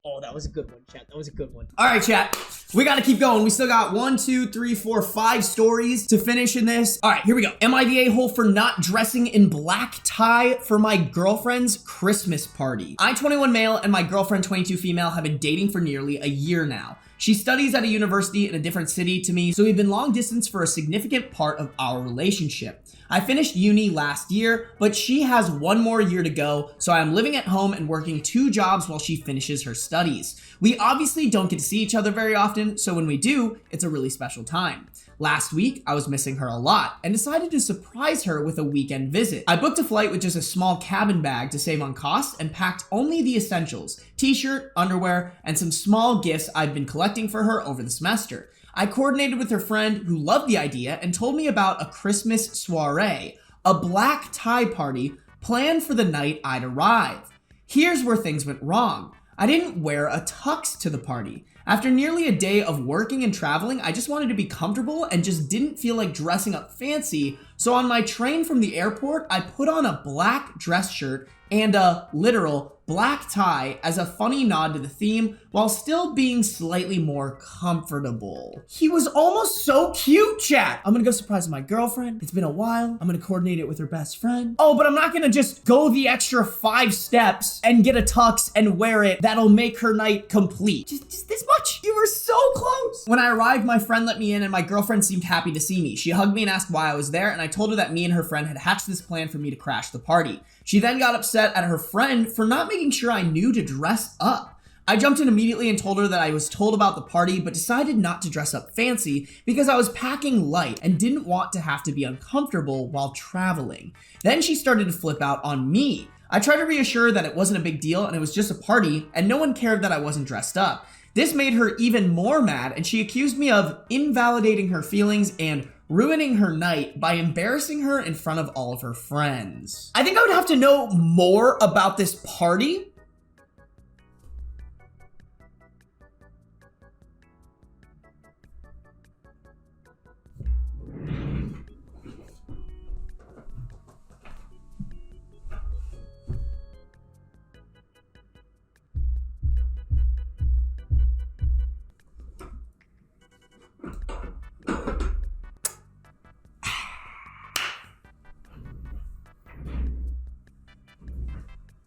Oh, that was a good one, chat. That was a good one. All right, chat. We got to keep going. We still got 1, 2, 3, 4, 5 stories to finish in this. All right, here we go. Am I the a-hole for not dressing in black tie for my girlfriend's Christmas party? I, 21 male, and my girlfriend, 22 female, have been dating for nearly a year now. She studies at a university in a different city to me, so we've been long distance for a significant part of our relationship. I finished uni last year, but she has 1 more year to go, so I am living at home and working 2 jobs while she finishes her studies. We obviously don't get to see each other very often, so when we do, it's a really special time. Last week, I was missing her a lot and decided to surprise her with a weekend visit. I booked a flight with just a small cabin bag to save on costs and packed only the essentials: t-shirt, underwear, and some small gifts I'd been collecting for her over the semester. I coordinated with her friend who loved the idea and told me about a Christmas soiree, a black tie party planned for the night I'd arrive. Here's where things went wrong. I didn't wear a tux to the party. After nearly a day of working and traveling, I just wanted to be comfortable and just didn't feel like dressing up fancy. So on my train from the airport, I put on a black dress shirt and a literal black tie as a funny nod to the theme while still being slightly more comfortable. He was almost so cute, chat. I'm gonna go surprise my girlfriend. It's been a while. I'm gonna coordinate it with her best friend. Oh, but I'm not gonna just go the extra 5 steps and get a tux and wear it. That'll make her night complete. Just this much. You were so close. When I arrived, my friend let me in and my girlfriend seemed happy to see me. She hugged me and asked why I was there, and I told her that me and her friend had hatched this plan for me to crash the party. She then got upset at her friend for not making sure I knew to dress up. I jumped in immediately and told her that I was told about the party, but decided not to dress up fancy because I was packing light and didn't want to have to be uncomfortable while traveling. Then she started to flip out on me. I tried to reassure her that it wasn't a big deal and it was just a party and no one cared that I wasn't dressed up. This made her even more mad and she accused me of invalidating her feelings and ruining her night by embarrassing her in front of all of her friends. I think I would have to know more about this party.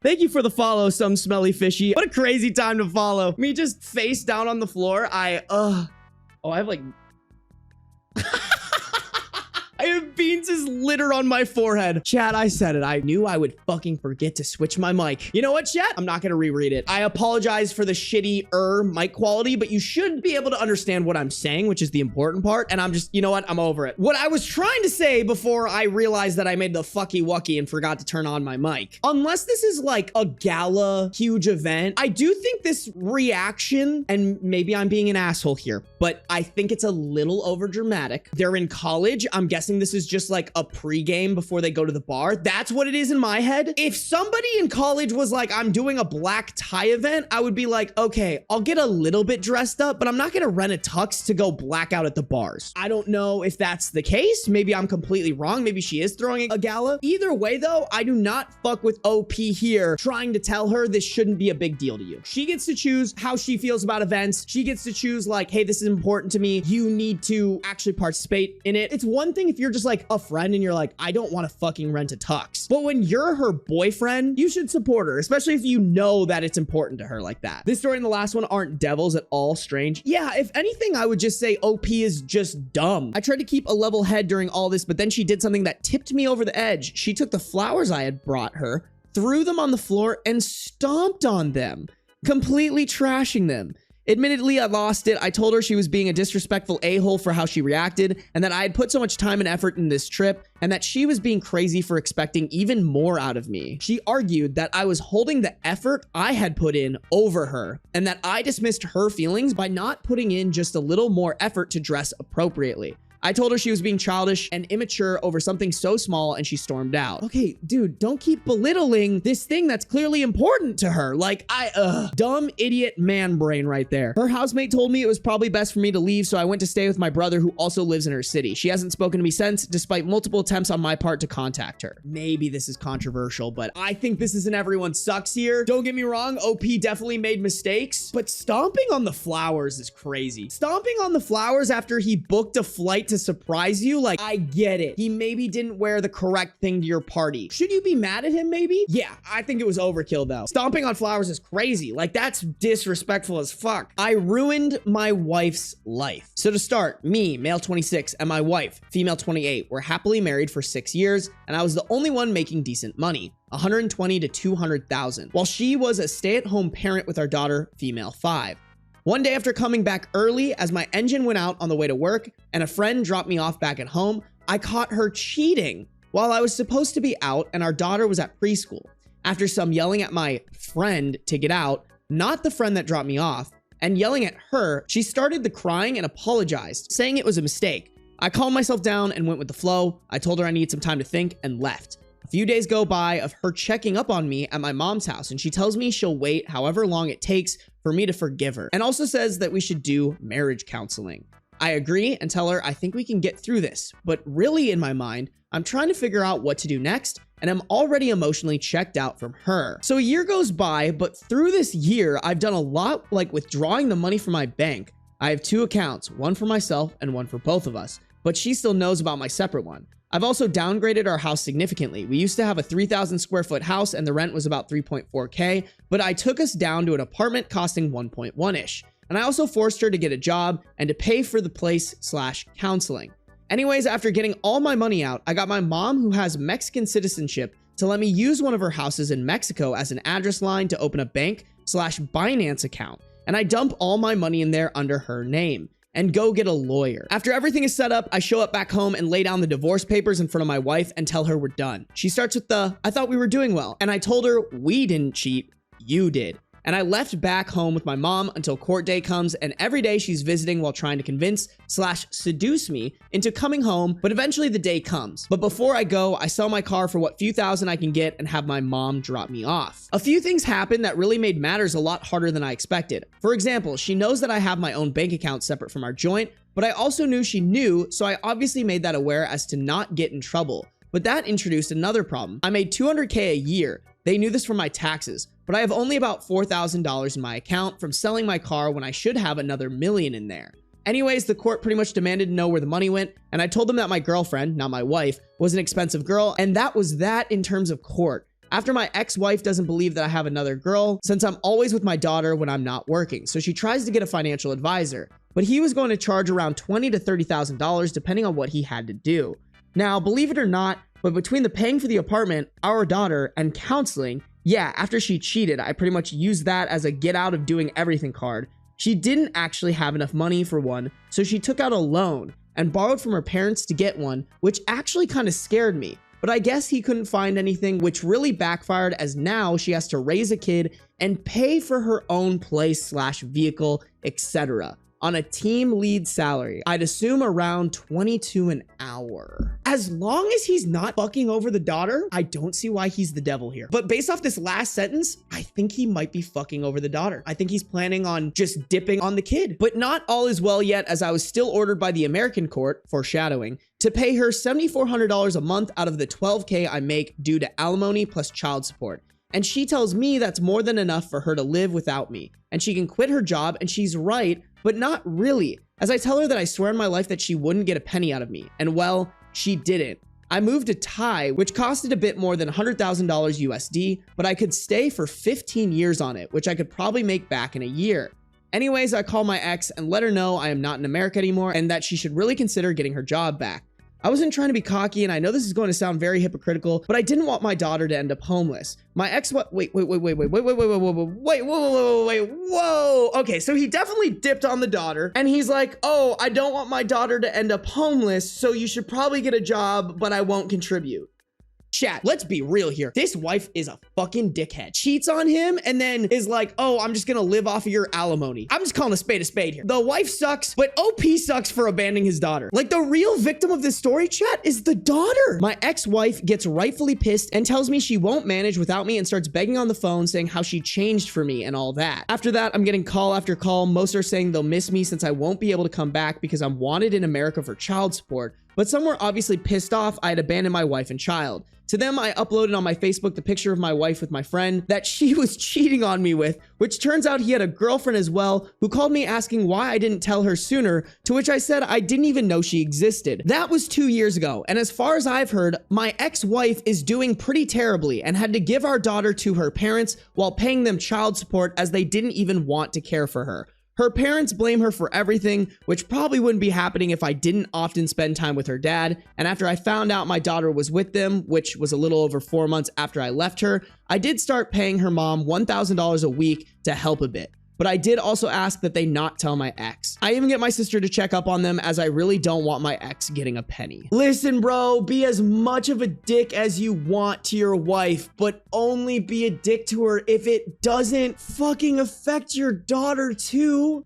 Thank you for the follow, some smelly fishy. What a crazy time to follow. Me just face down on the floor. Oh, I have like... I have beans as litter on my forehead. Chat, I said it. I knew I would fucking forget to switch my mic. You know what, chat? I'm not gonna reread it. I apologize for the shitty mic quality, but you should be able to understand what I'm saying, which is the important part. And I'm just, you know what? I'm over it. What I was trying to say before I realized that I made the fucky wucky and forgot to turn on my mic. Unless this is like a gala, huge event, I do think this reaction, and maybe I'm being an asshole here, but I think it's a little over dramatic. They're in college. I'm guessing this is just like a pregame before they go to the bar. That's what it is in my head. If somebody in college was like, I'm doing a black tie event, I would be like, okay, I'll get a little bit dressed up, but I'm not gonna rent a tux to go black out at the bars. I don't know if that's the case. Maybe I'm completely wrong. Maybe she is throwing a gala. Either way though, I do not fuck with OP here trying to tell her this shouldn't be a big deal to you. She gets to choose how she feels about events. She gets to choose like, hey, this is important to me. You need to actually participate in it. It's one thing if you're just like, like a friend and you're like, I don't want to fucking rent a tux. But when you're her boyfriend, you should support her, especially if you know that it's important to her like that. This story and the last one aren't devils at all strange. Yeah, if anything, I would just say OP is just dumb. I tried to keep a level head during all this, but then she did something that tipped me over the edge. She took the flowers I had brought her, threw them on the floor, and stomped on them, completely trashing them. Admittedly, I lost it. I told her she was being a disrespectful a-hole for how she reacted, and that I had put so much time and effort in this trip, and that she was being crazy for expecting even more out of me. She argued that I was holding the effort I had put in over her, and that I dismissed her feelings by not putting in just a little more effort to dress appropriately. I told her she was being childish and immature over something so small, and she stormed out. Okay, dude, don't keep belittling this thing that's clearly important to her. Like, dumb idiot man brain right there. Her housemate told me it was probably best for me to leave, so I went to stay with my brother who also lives in her city. She hasn't spoken to me since, despite multiple attempts on my part to contact her. Maybe this is controversial, but I think this isn't everyone sucks here. Don't get me wrong, OP definitely made mistakes, but stomping on the flowers is crazy. Stomping on the flowers after he booked a flight to surprise you, like, I get it. He maybe didn't wear the correct thing to your party. Should you be mad at him maybe? Yeah, I think it was overkill though. Stomping on flowers is crazy. Like, that's disrespectful as fuck. I ruined my wife's life. So to start, me, male 26, and my wife, female 28, were happily married for 6 years, and I was the only one making decent money. 120 to 200,000, while she was a stay-at-home parent with our daughter, female 5. One day after coming back early as my engine went out on the way to work and a friend dropped me off back at home, I caught her cheating while I was supposed to be out and our daughter was at preschool. After some yelling at my friend to get out, not the friend that dropped me off, and yelling at her, she started the crying and apologized, saying it was a mistake. I calmed myself down and went with the flow. I told her I needed some time to think and left. A few days go by of her checking up on me at my mom's house, and she tells me she'll wait however long it takes for me to forgive her, and also says that we should do marriage counseling. I agree and tell her I think we can get through this, but really in my mind, I'm trying to figure out what to do next, and I'm already emotionally checked out from her. So a year goes by, but through this year, I've done a lot, like withdrawing the money from my bank. I have 2 accounts, one for myself and one for both of us, but she still knows about my separate one. I've also downgraded our house significantly. We used to have a 3,000 square foot house and the rent was about 3.4K, but I took us down to an apartment costing 1.1-ish. And I also forced her to get a job and to pay for the place/counseling. Anyways, after getting all my money out, I got my mom, who has Mexican citizenship, to let me use one of her houses in Mexico as an address line to open a bank/Binance account. And I dump all my money in there under her name and go get a lawyer. After everything is set up, I show up back home and lay down the divorce papers in front of my wife and tell her we're done. She starts with I thought we were doing well. And I told her we didn't cheat, you did. And I left back home with my mom until court day comes, and every day she's visiting while trying to convince/seduce me into coming home, but eventually the day comes. But before I go, I sell my car for what few thousand I can get and have my mom drop me off. A few things happened that really made matters a lot harder than I expected. For example, she knows that I have my own bank account separate from our joint, but I also knew she knew, so I obviously made that aware as to not get in trouble. But that introduced another problem. I made $200K a year. They knew this from my taxes, but I have only about $4,000 in my account from selling my car when I should have another $1 million in there. Anyways, the court pretty much demanded to know where the money went, and I told them that my girlfriend, not my wife, was an expensive girl, and that was that in terms of court. After my ex-wife doesn't believe that I have another girl, since I'm always with my daughter when I'm not working, so she tries to get a financial advisor, but he was going to charge around $20,000 to $30,000 depending on what he had to do. Now, believe it or not, but between the paying for the apartment, our daughter, and counseling, yeah, after she cheated, I pretty much used that as a get out of doing everything card. She didn't actually have enough money for one, so she took out a loan and borrowed from her parents to get one, which actually kind of scared me. But I guess he couldn't find anything, which really backfired, as now she has to raise a kid and pay for her own place/vehicle, etc. on a team lead salary. I'd assume around $22 an hour. As long as he's not fucking over the daughter, I don't see why he's the devil here. But based off this last sentence, I think he might be fucking over the daughter. I think he's planning on just dipping on the kid. But not all is well yet, as I was still ordered by the American court, foreshadowing, to pay her $7,400 a month out of the $12K I make due to alimony plus child support. And she tells me that's more than enough for her to live without me, and she can quit her job, and she's right, but not really, as I tell her that I swear in my life that she wouldn't get a penny out of me. And well, She didn't. I moved to Thai, which costed a bit more than $100,000 USD, but I could stay for 15 years on it, which I could probably make back in a year. Anyways, I called my ex and let her know I am not in America anymore and that she should really consider getting her job back. I wasn't trying to be cocky, and I know this is going to sound very hypocritical, but I didn't want my daughter to end up homeless. My ex, wait. Okay, so he definitely dipped on the daughter, and he's like, oh, I don't want my daughter to end up homeless, so you should probably get a job, but I won't contribute. Chat, let's be real here. This wife is a fucking dickhead. Cheats on him and then is like, oh, I'm just gonna live off of your alimony. I'm just calling a spade here. The wife sucks, but OP sucks for abandoning his daughter. Like, the real victim of this story, chat, is the daughter. My ex-wife gets rightfully pissed and tells me she won't manage without me and starts begging on the phone saying how she changed for me and all that. After that, I'm getting call after call. Most are saying they'll miss me since I won't be able to come back because I'm wanted in America for child support. But some were obviously pissed off I had abandoned my wife and child. To them, I uploaded on my Facebook the picture of my wife with my friend that she was cheating on me with, which turns out he had a girlfriend as well who called me asking why I didn't tell her sooner, to which I said I didn't even know she existed. That was 2 years ago, and as far as I've heard, my ex-wife is doing pretty terribly and had to give our daughter to her parents while paying them child support as they didn't even want to care for her. Her parents blame her for everything, which probably wouldn't be happening if I didn't often spend time with her dad. And after I found out my daughter was with them, which was a little over 4 months after I left her, I did start paying her mom $1,000 a week to help a bit. But I did also ask that they not tell my ex. I even get my sister to check up on them as I really don't want my ex getting a penny. Listen, bro, be as much of a dick as you want to your wife, but only be a dick to her if it doesn't fucking affect your daughter too.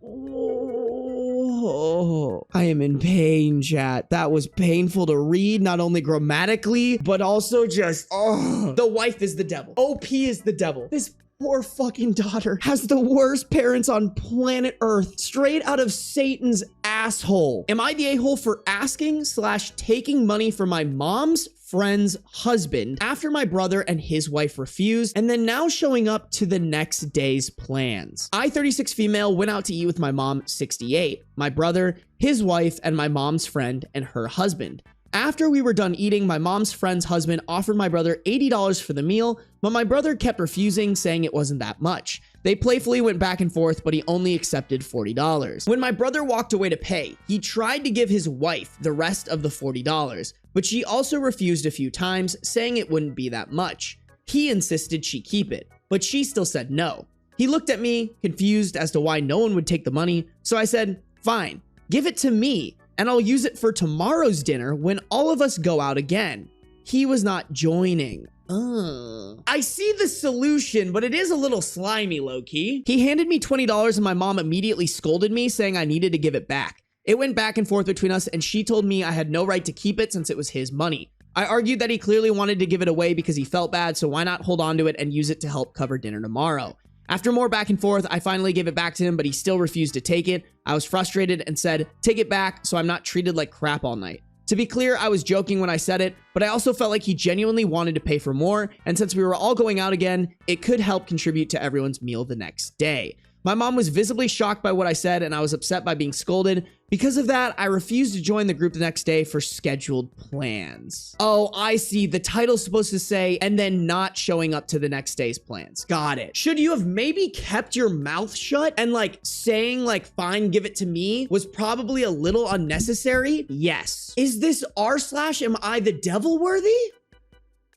Oh, I am in pain, chat. That was painful to read, not only grammatically, but also just, oh. The wife is the devil. OP is the devil. This poor fucking daughter has the worst parents on planet Earth, straight out of Satan's asshole. Am I the a-hole for asking/taking money from my mom's friend's husband after my brother and his wife refused, and then now showing up to the next day's plans? I, 36 female, went out to eat with my mom, 68, my brother, his wife, and my mom's friend and her husband. After we were done eating, my mom's friend's husband offered my brother $80 for the meal, but my brother kept refusing, saying it wasn't that much. They playfully went back and forth, but he only accepted $40. When my brother walked away to pay, he tried to give his wife the rest of the $40, but she also refused a few times, saying it wouldn't be that much. He insisted she keep it, but she still said no. He looked at me, confused as to why no one would take the money, so I said, fine, give it to me, and I'll use it for tomorrow's dinner when all of us go out again. He was not joining. I see the solution, but it is a little slimy, low-key. He handed me $20 and my mom immediately scolded me, saying I needed to give it back. It went back and forth between us, and she told me I had no right to keep it since it was his money. I argued that he clearly wanted to give it away because he felt bad, so why not hold on to it and use it to help cover dinner tomorrow? After more back and forth, I finally gave it back to him, but he still refused to take it. I was frustrated and said, take it back so I'm not treated like crap all night. To be clear, I was joking when I said it, but I also felt like he genuinely wanted to pay for more, and since we were all going out again, it could help contribute to everyone's meal the next day. My mom was visibly shocked by what I said, and I was upset by being scolded. Because of that, I refused to join the group the next day for scheduled plans. Oh, I see. The title's supposed to say, and then not showing up to the next day's plans. Got it. Should you have maybe kept your mouth shut and saying fine, give it to me was probably a little unnecessary? Yes. Is this r/am I the devil worthy?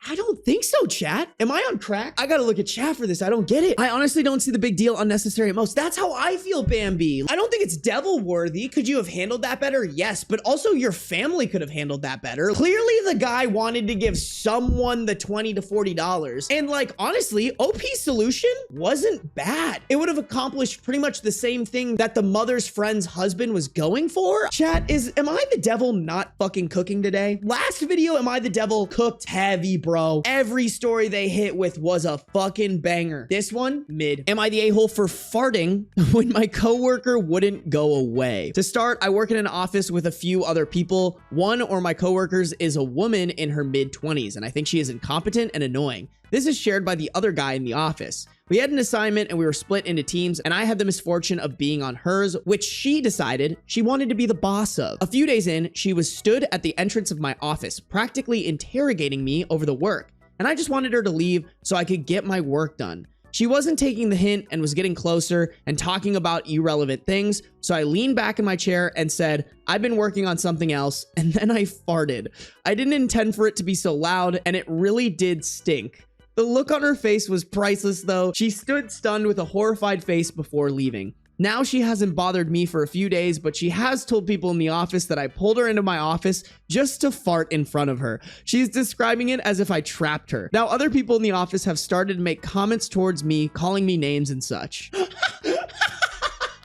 I don't think so, chat. Am I on crack? I gotta look at chat for this. I don't get it. I honestly don't see the big deal, unnecessary at most. That's how I feel, Bambi. I don't think it's devil worthy. Could you have handled that better? Yes, but also your family could have handled that better. Clearly the guy wanted to give someone the $20 to $40. And honestly, OP's solution wasn't bad. It would have accomplished pretty much the same thing that the mother's friend's husband was going for. Chat, am I the devil not fucking cooking today? Last video, am I the devil cooked heavy, bro. Every story they hit with was a fucking banger. This one, mid. Am I the a-hole for farting when my coworker wouldn't go away? To start, I work in an office with a few other people. One of my coworkers is a woman in her mid-20s, and I think she is incompetent and annoying. This is shared by the other guy in the office. We had an assignment and we were split into teams, and I had the misfortune of being on hers, which she decided she wanted to be the boss of. A few days in, she was stood at the entrance of my office, practically interrogating me over the work, and I just wanted her to leave so I could get my work done. She wasn't taking the hint and was getting closer and talking about irrelevant things, so I leaned back in my chair and said, "I've been working on something else," and then I farted. I didn't intend for it to be so loud, and it really did stink. The look on her face was priceless though. She stood stunned with a horrified face before leaving. Now she hasn't bothered me for a few days, but she has told people in the office that I pulled her into my office just to fart in front of her. She's describing it as if I trapped her. Now other people in the office have started to make comments towards me, calling me names and such.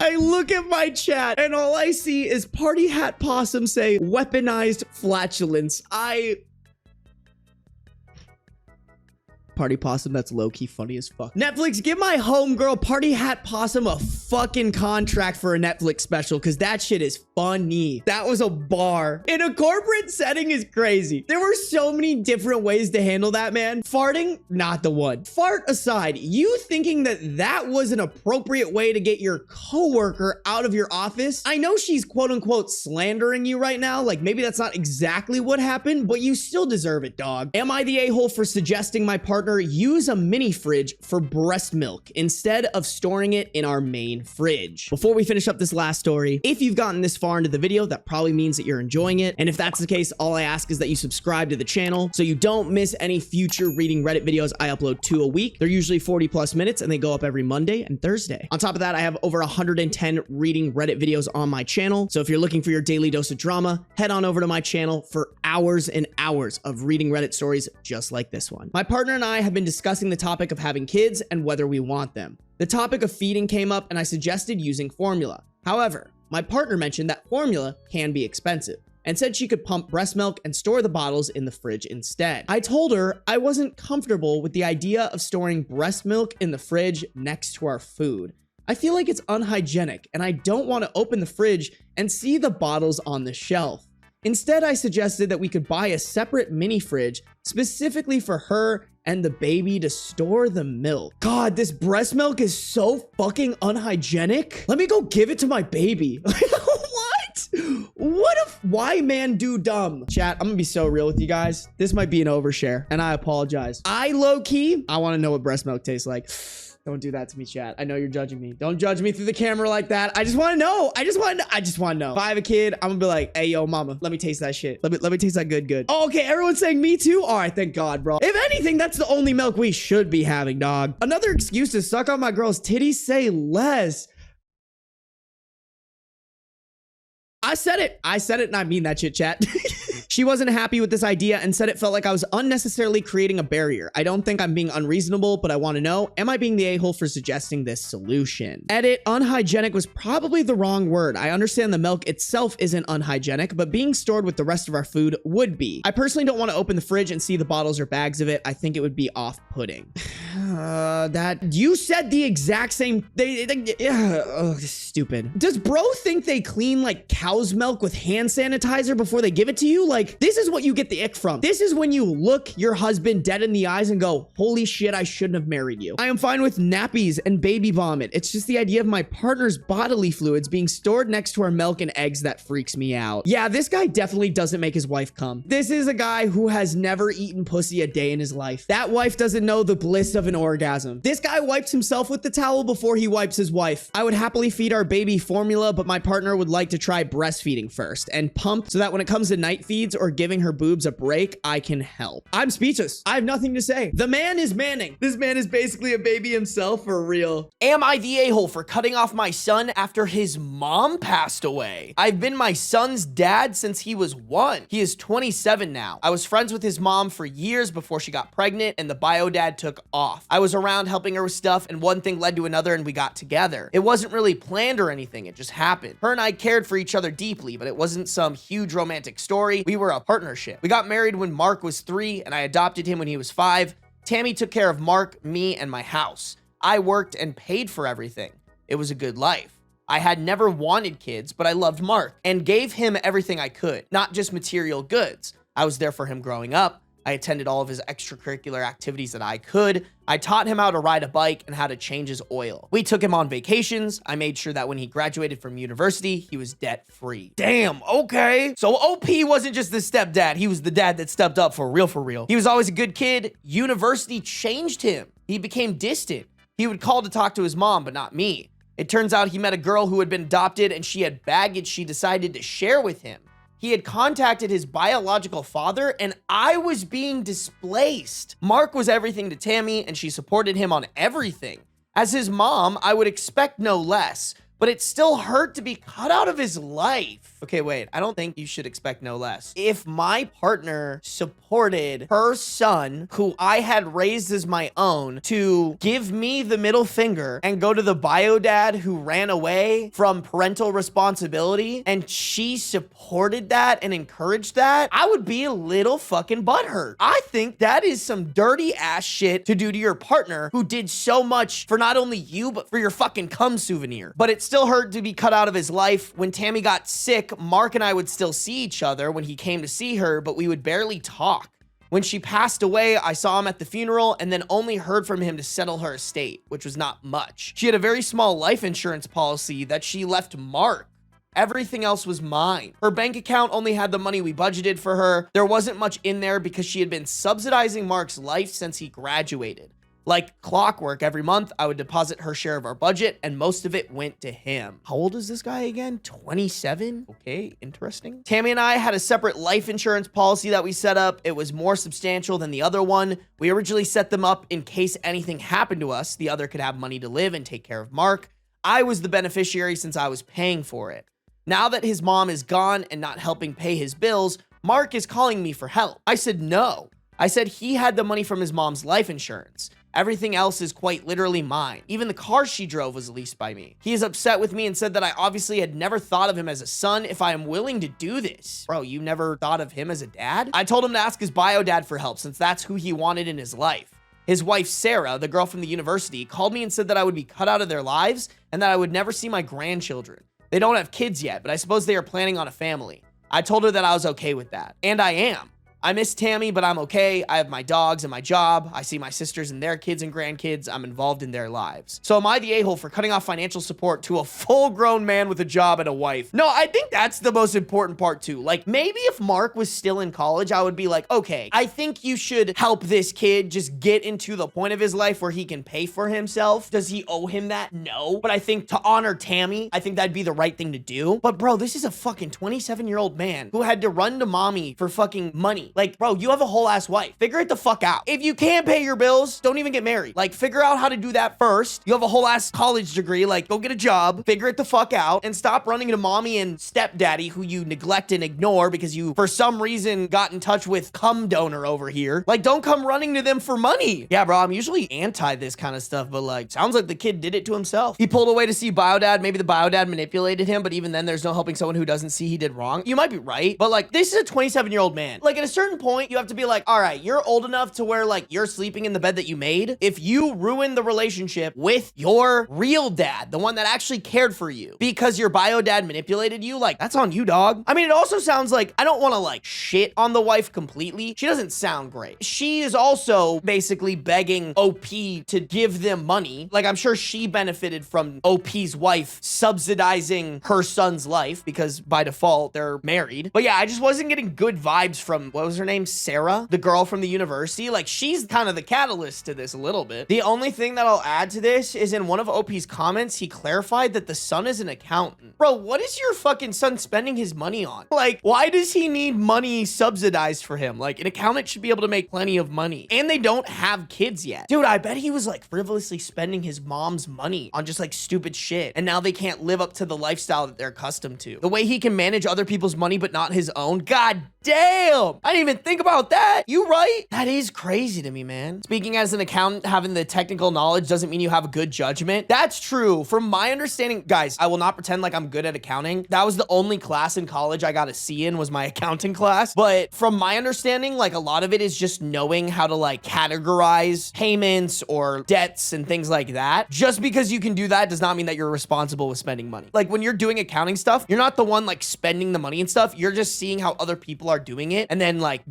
I look at my chat and all I see is Party Hat Possum say weaponized flatulence. Party Possum, that's low-key funny as fuck. Netflix, give my homegirl Party Hat Possum a fucking contract for a Netflix special, because that shit is funny. That was a bar. In a corporate setting is crazy. There were so many different ways to handle that, man. Farting, not the one. Fart aside, you thinking that that was an appropriate way to get your coworker out of your office? I know she's quote-unquote slandering you right now. Like, maybe that's not exactly what happened, but you still deserve it, dog. Am I the a-hole for suggesting my partner use a mini fridge for breast milk instead of storing it in our main fridge? Before we finish up this last story, if you've gotten this far into the video, that probably means that you're enjoying it. And if that's the case, all I ask is that you subscribe to the channel so you don't miss any future reading Reddit videos. I upload 2 a week. They're usually 40+ minutes and they go up every Monday and Thursday. On top of that, I have over 110 reading Reddit videos on my channel. So if you're looking for your daily dose of drama, head on over to my channel for hours and hours of reading Reddit stories just like this one. My partner and I have been discussing the topic of having kids and whether we want them. The topic of feeding came up and I suggested using formula. However, my partner mentioned that formula can be expensive and said she could pump breast milk and store the bottles in the fridge instead. I told her I wasn't comfortable with the idea of storing breast milk in the fridge next to our food. I feel like it's unhygienic and I don't want to open the fridge and see the bottles on the shelf. Instead, I suggested that we could buy a separate mini fridge specifically for her and the baby to store the milk. God, this breast milk is so fucking unhygienic. Let me go give it to my baby. What? Why man do dumb? Chat, I'm gonna be so real with you guys. This might be an overshare and I apologize. I low-key, I wanna know what breast milk tastes like. Don't do that to me, chat. I know you're judging me. Don't judge me through the camera like that. I just want to know. I just want to know. If I have a kid, I'm gonna be like, hey, yo, mama, let me taste that shit. Let me taste that good. Oh, okay, everyone's saying me too? All right, thank God, bro. If anything, that's the only milk we should be having, dog. Another excuse to suck on my girl's titties, say less. I said it and I mean that shit, chat. She wasn't happy with this idea and said it felt like I was unnecessarily creating a barrier. I don't think I'm being unreasonable, but I want to know, am I being the a-hole for suggesting this solution? Edit, unhygienic was probably the wrong word. I understand the milk itself isn't unhygienic, but being stored with the rest of our food would be. I personally don't want to open the fridge and see the bottles or bags of it. I think it would be off-putting. That you said the exact same thing. Stupid. Does bro think they clean like cow's milk with hand sanitizer before they give it to you? Like, this is what you get the ick from. This is when you look your husband dead in the eyes and go, holy shit, I shouldn't have married you. I am fine with nappies and baby vomit. It's just the idea of my partner's bodily fluids being stored next to our milk and eggs that freaks me out. Yeah, this guy definitely doesn't make his wife come. This is a guy who has never eaten pussy a day in his life. That wife doesn't know the bliss of an orgasm. This guy wipes himself with the towel before he wipes his wife. I would happily feed our baby formula, but my partner would like to try breastfeeding first and pump so that when it comes to night feeds or giving her boobs a break, I can help. I'm speechless. I have nothing to say. The man is manning. This man is basically a baby himself for real. Am I the a-hole for cutting off my son after his mom passed away? I've been my son's dad since he was 1. He is 27 now. I was friends with his mom for years before she got pregnant and the bio dad took off. I was around helping her with stuff and one thing led to another and we got together. It wasn't really planned or anything. It just happened. Her and I cared for each other deeply, but it wasn't some huge romantic story. We were a partnership. We got married when Mark was 3 and I adopted him when he was 5. Tammy took care of Mark, me, and my house. I worked and paid for everything. It was a good life. I had never wanted kids, but I loved Mark and gave him everything I could, not just material goods. I was there for him growing up, I attended all of his extracurricular activities that I could. I taught him how to ride a bike and how to change his oil. We took him on vacations. I made sure that when he graduated from university, he was debt-free. Damn, okay. So OP wasn't just the stepdad. He was the dad that stepped up for real, for real. He was always a good kid. University changed him. He became distant. He would call to talk to his mom, but not me. It turns out he met a girl who had been adopted and she had baggage she decided to share with him. He had contacted his biological father and I was being displaced. Mark was everything to Tammy and she supported him on everything. As his mom, I would expect no less, but it still hurt to be cut out of his life. Okay, wait, I don't think you should expect no less. If my partner supported her son, who I had raised as my own, to give me the middle finger and go to the bio dad who ran away from parental responsibility, and she supported that and encouraged that, I would be a little fucking butthurt. I think that is some dirty ass shit to do to your partner who did so much for not only you, but for your fucking cum souvenir. But it still hurt to be cut out of his life. When Tammy got sick, Mark and I would still see each other when he came to see her, but we would barely talk. When she passed away, I saw him at the funeral and then only heard from him to settle her estate, which was not much. She had a very small life insurance policy that she left Mark. Everything else was mine. Her bank account only had the money we budgeted for her. There wasn't much in there because she had been subsidizing Mark's life since he graduated. Like clockwork, every month I would deposit her share of our budget and most of it went to him. How old is this guy again? 27? Okay, interesting. Tammy and I had a separate life insurance policy that we set up. It was more substantial than the other one. We originally set them up in case anything happened to us. The other could have money to live and take care of Mark. I was the beneficiary since I was paying for it. Now that his mom is gone and not helping pay his bills, Mark is calling me for help. I said no. I said he had the money from his mom's life insurance. Everything else is quite literally mine. Even the car she drove was leased by me. He is upset with me and said that I obviously had never thought of him as a son if I am willing to do this. Bro, you never thought of him as a dad? I told him to ask his bio dad for help since that's who he wanted in his life. His wife, Sarah, the girl from the university, called me and said that I would be cut out of their lives and that I would never see my grandchildren. They don't have kids yet, but I suppose they are planning on a family. I told her that I was okay with that. And I am. I miss Tammy, but I'm okay. I have my dogs and my job. I see my sisters and their kids and grandkids. I'm involved in their lives. So am I the a-hole for cutting off financial support to a full-grown man with a job and a wife? No, I think that's the most important part too. Like, maybe if Mark was still in college, I would be like, okay, I think you should help this kid just get into the point of his life where he can pay for himself. Does he owe him that? No. But I think to honor Tammy, I think that'd be the right thing to do. But bro, this is a fucking 27-year-old man who had to run to mommy for fucking money. Like, bro, you have a whole ass wife. Figure it the fuck out. If you can't pay your bills, don't even get married. Like, figure out how to do that first. You have a whole ass college degree. Like, go get a job, figure it the fuck out, and stop running to mommy and stepdaddy who you neglect and ignore because you, for some reason, got in touch with cum donor over here. Like, don't come running to them for money. Yeah, bro, I'm usually anti this kind of stuff, but like, sounds like the kid did it to himself. He pulled away to see bio dad. Maybe the bio dad manipulated him, but even then, there's no helping someone who doesn't see he did wrong. You might be right, but like, this is a 27-year-old man. Like, at a certain point, you have to be like, all right, you're old enough to where like you're sleeping in the bed that you made. If you ruin the relationship with your real dad, the one that actually cared for you, because your bio dad manipulated you, like, that's on you, dog. I mean, it also sounds like, I don't want to like shit on the wife completely. She doesn't sound great. She is also basically begging OP to give them money. Like, I'm sure she benefited from OP's wife subsidizing her son's life because by default they're married. But yeah, I just wasn't getting good vibes from, what was her name? Sarah, the girl from the university. Like, she's kind of the catalyst to this a little bit. The only thing that I'll add to this is in one of OP's comments, he clarified that the son is an accountant. Bro, what is your fucking son spending his money on? Like, why does he need money subsidized for him? Like, an accountant should be able to make plenty of money. And they don't have kids yet. Dude, I bet he was like frivolously spending his mom's money on just like stupid shit. And now they can't live up to the lifestyle that they're accustomed to. The way he can manage other people's money but not his own. God damn. I didn't even think about that. You right? That is crazy to me, man. Speaking as an accountant, having the technical knowledge doesn't mean you have a good judgment. That's true. From my understanding, guys, I will not pretend like I'm good at accounting. That was the only class in college I got a C in, was my accounting class. But from my understanding, like, a lot of it is just knowing how to like categorize payments or debts and things like that. Just because you can do that does not mean that you're responsible with spending money. Like, when you're doing accounting stuff, you're not the one like spending the money and stuff. You're just seeing how other people are doing it and then like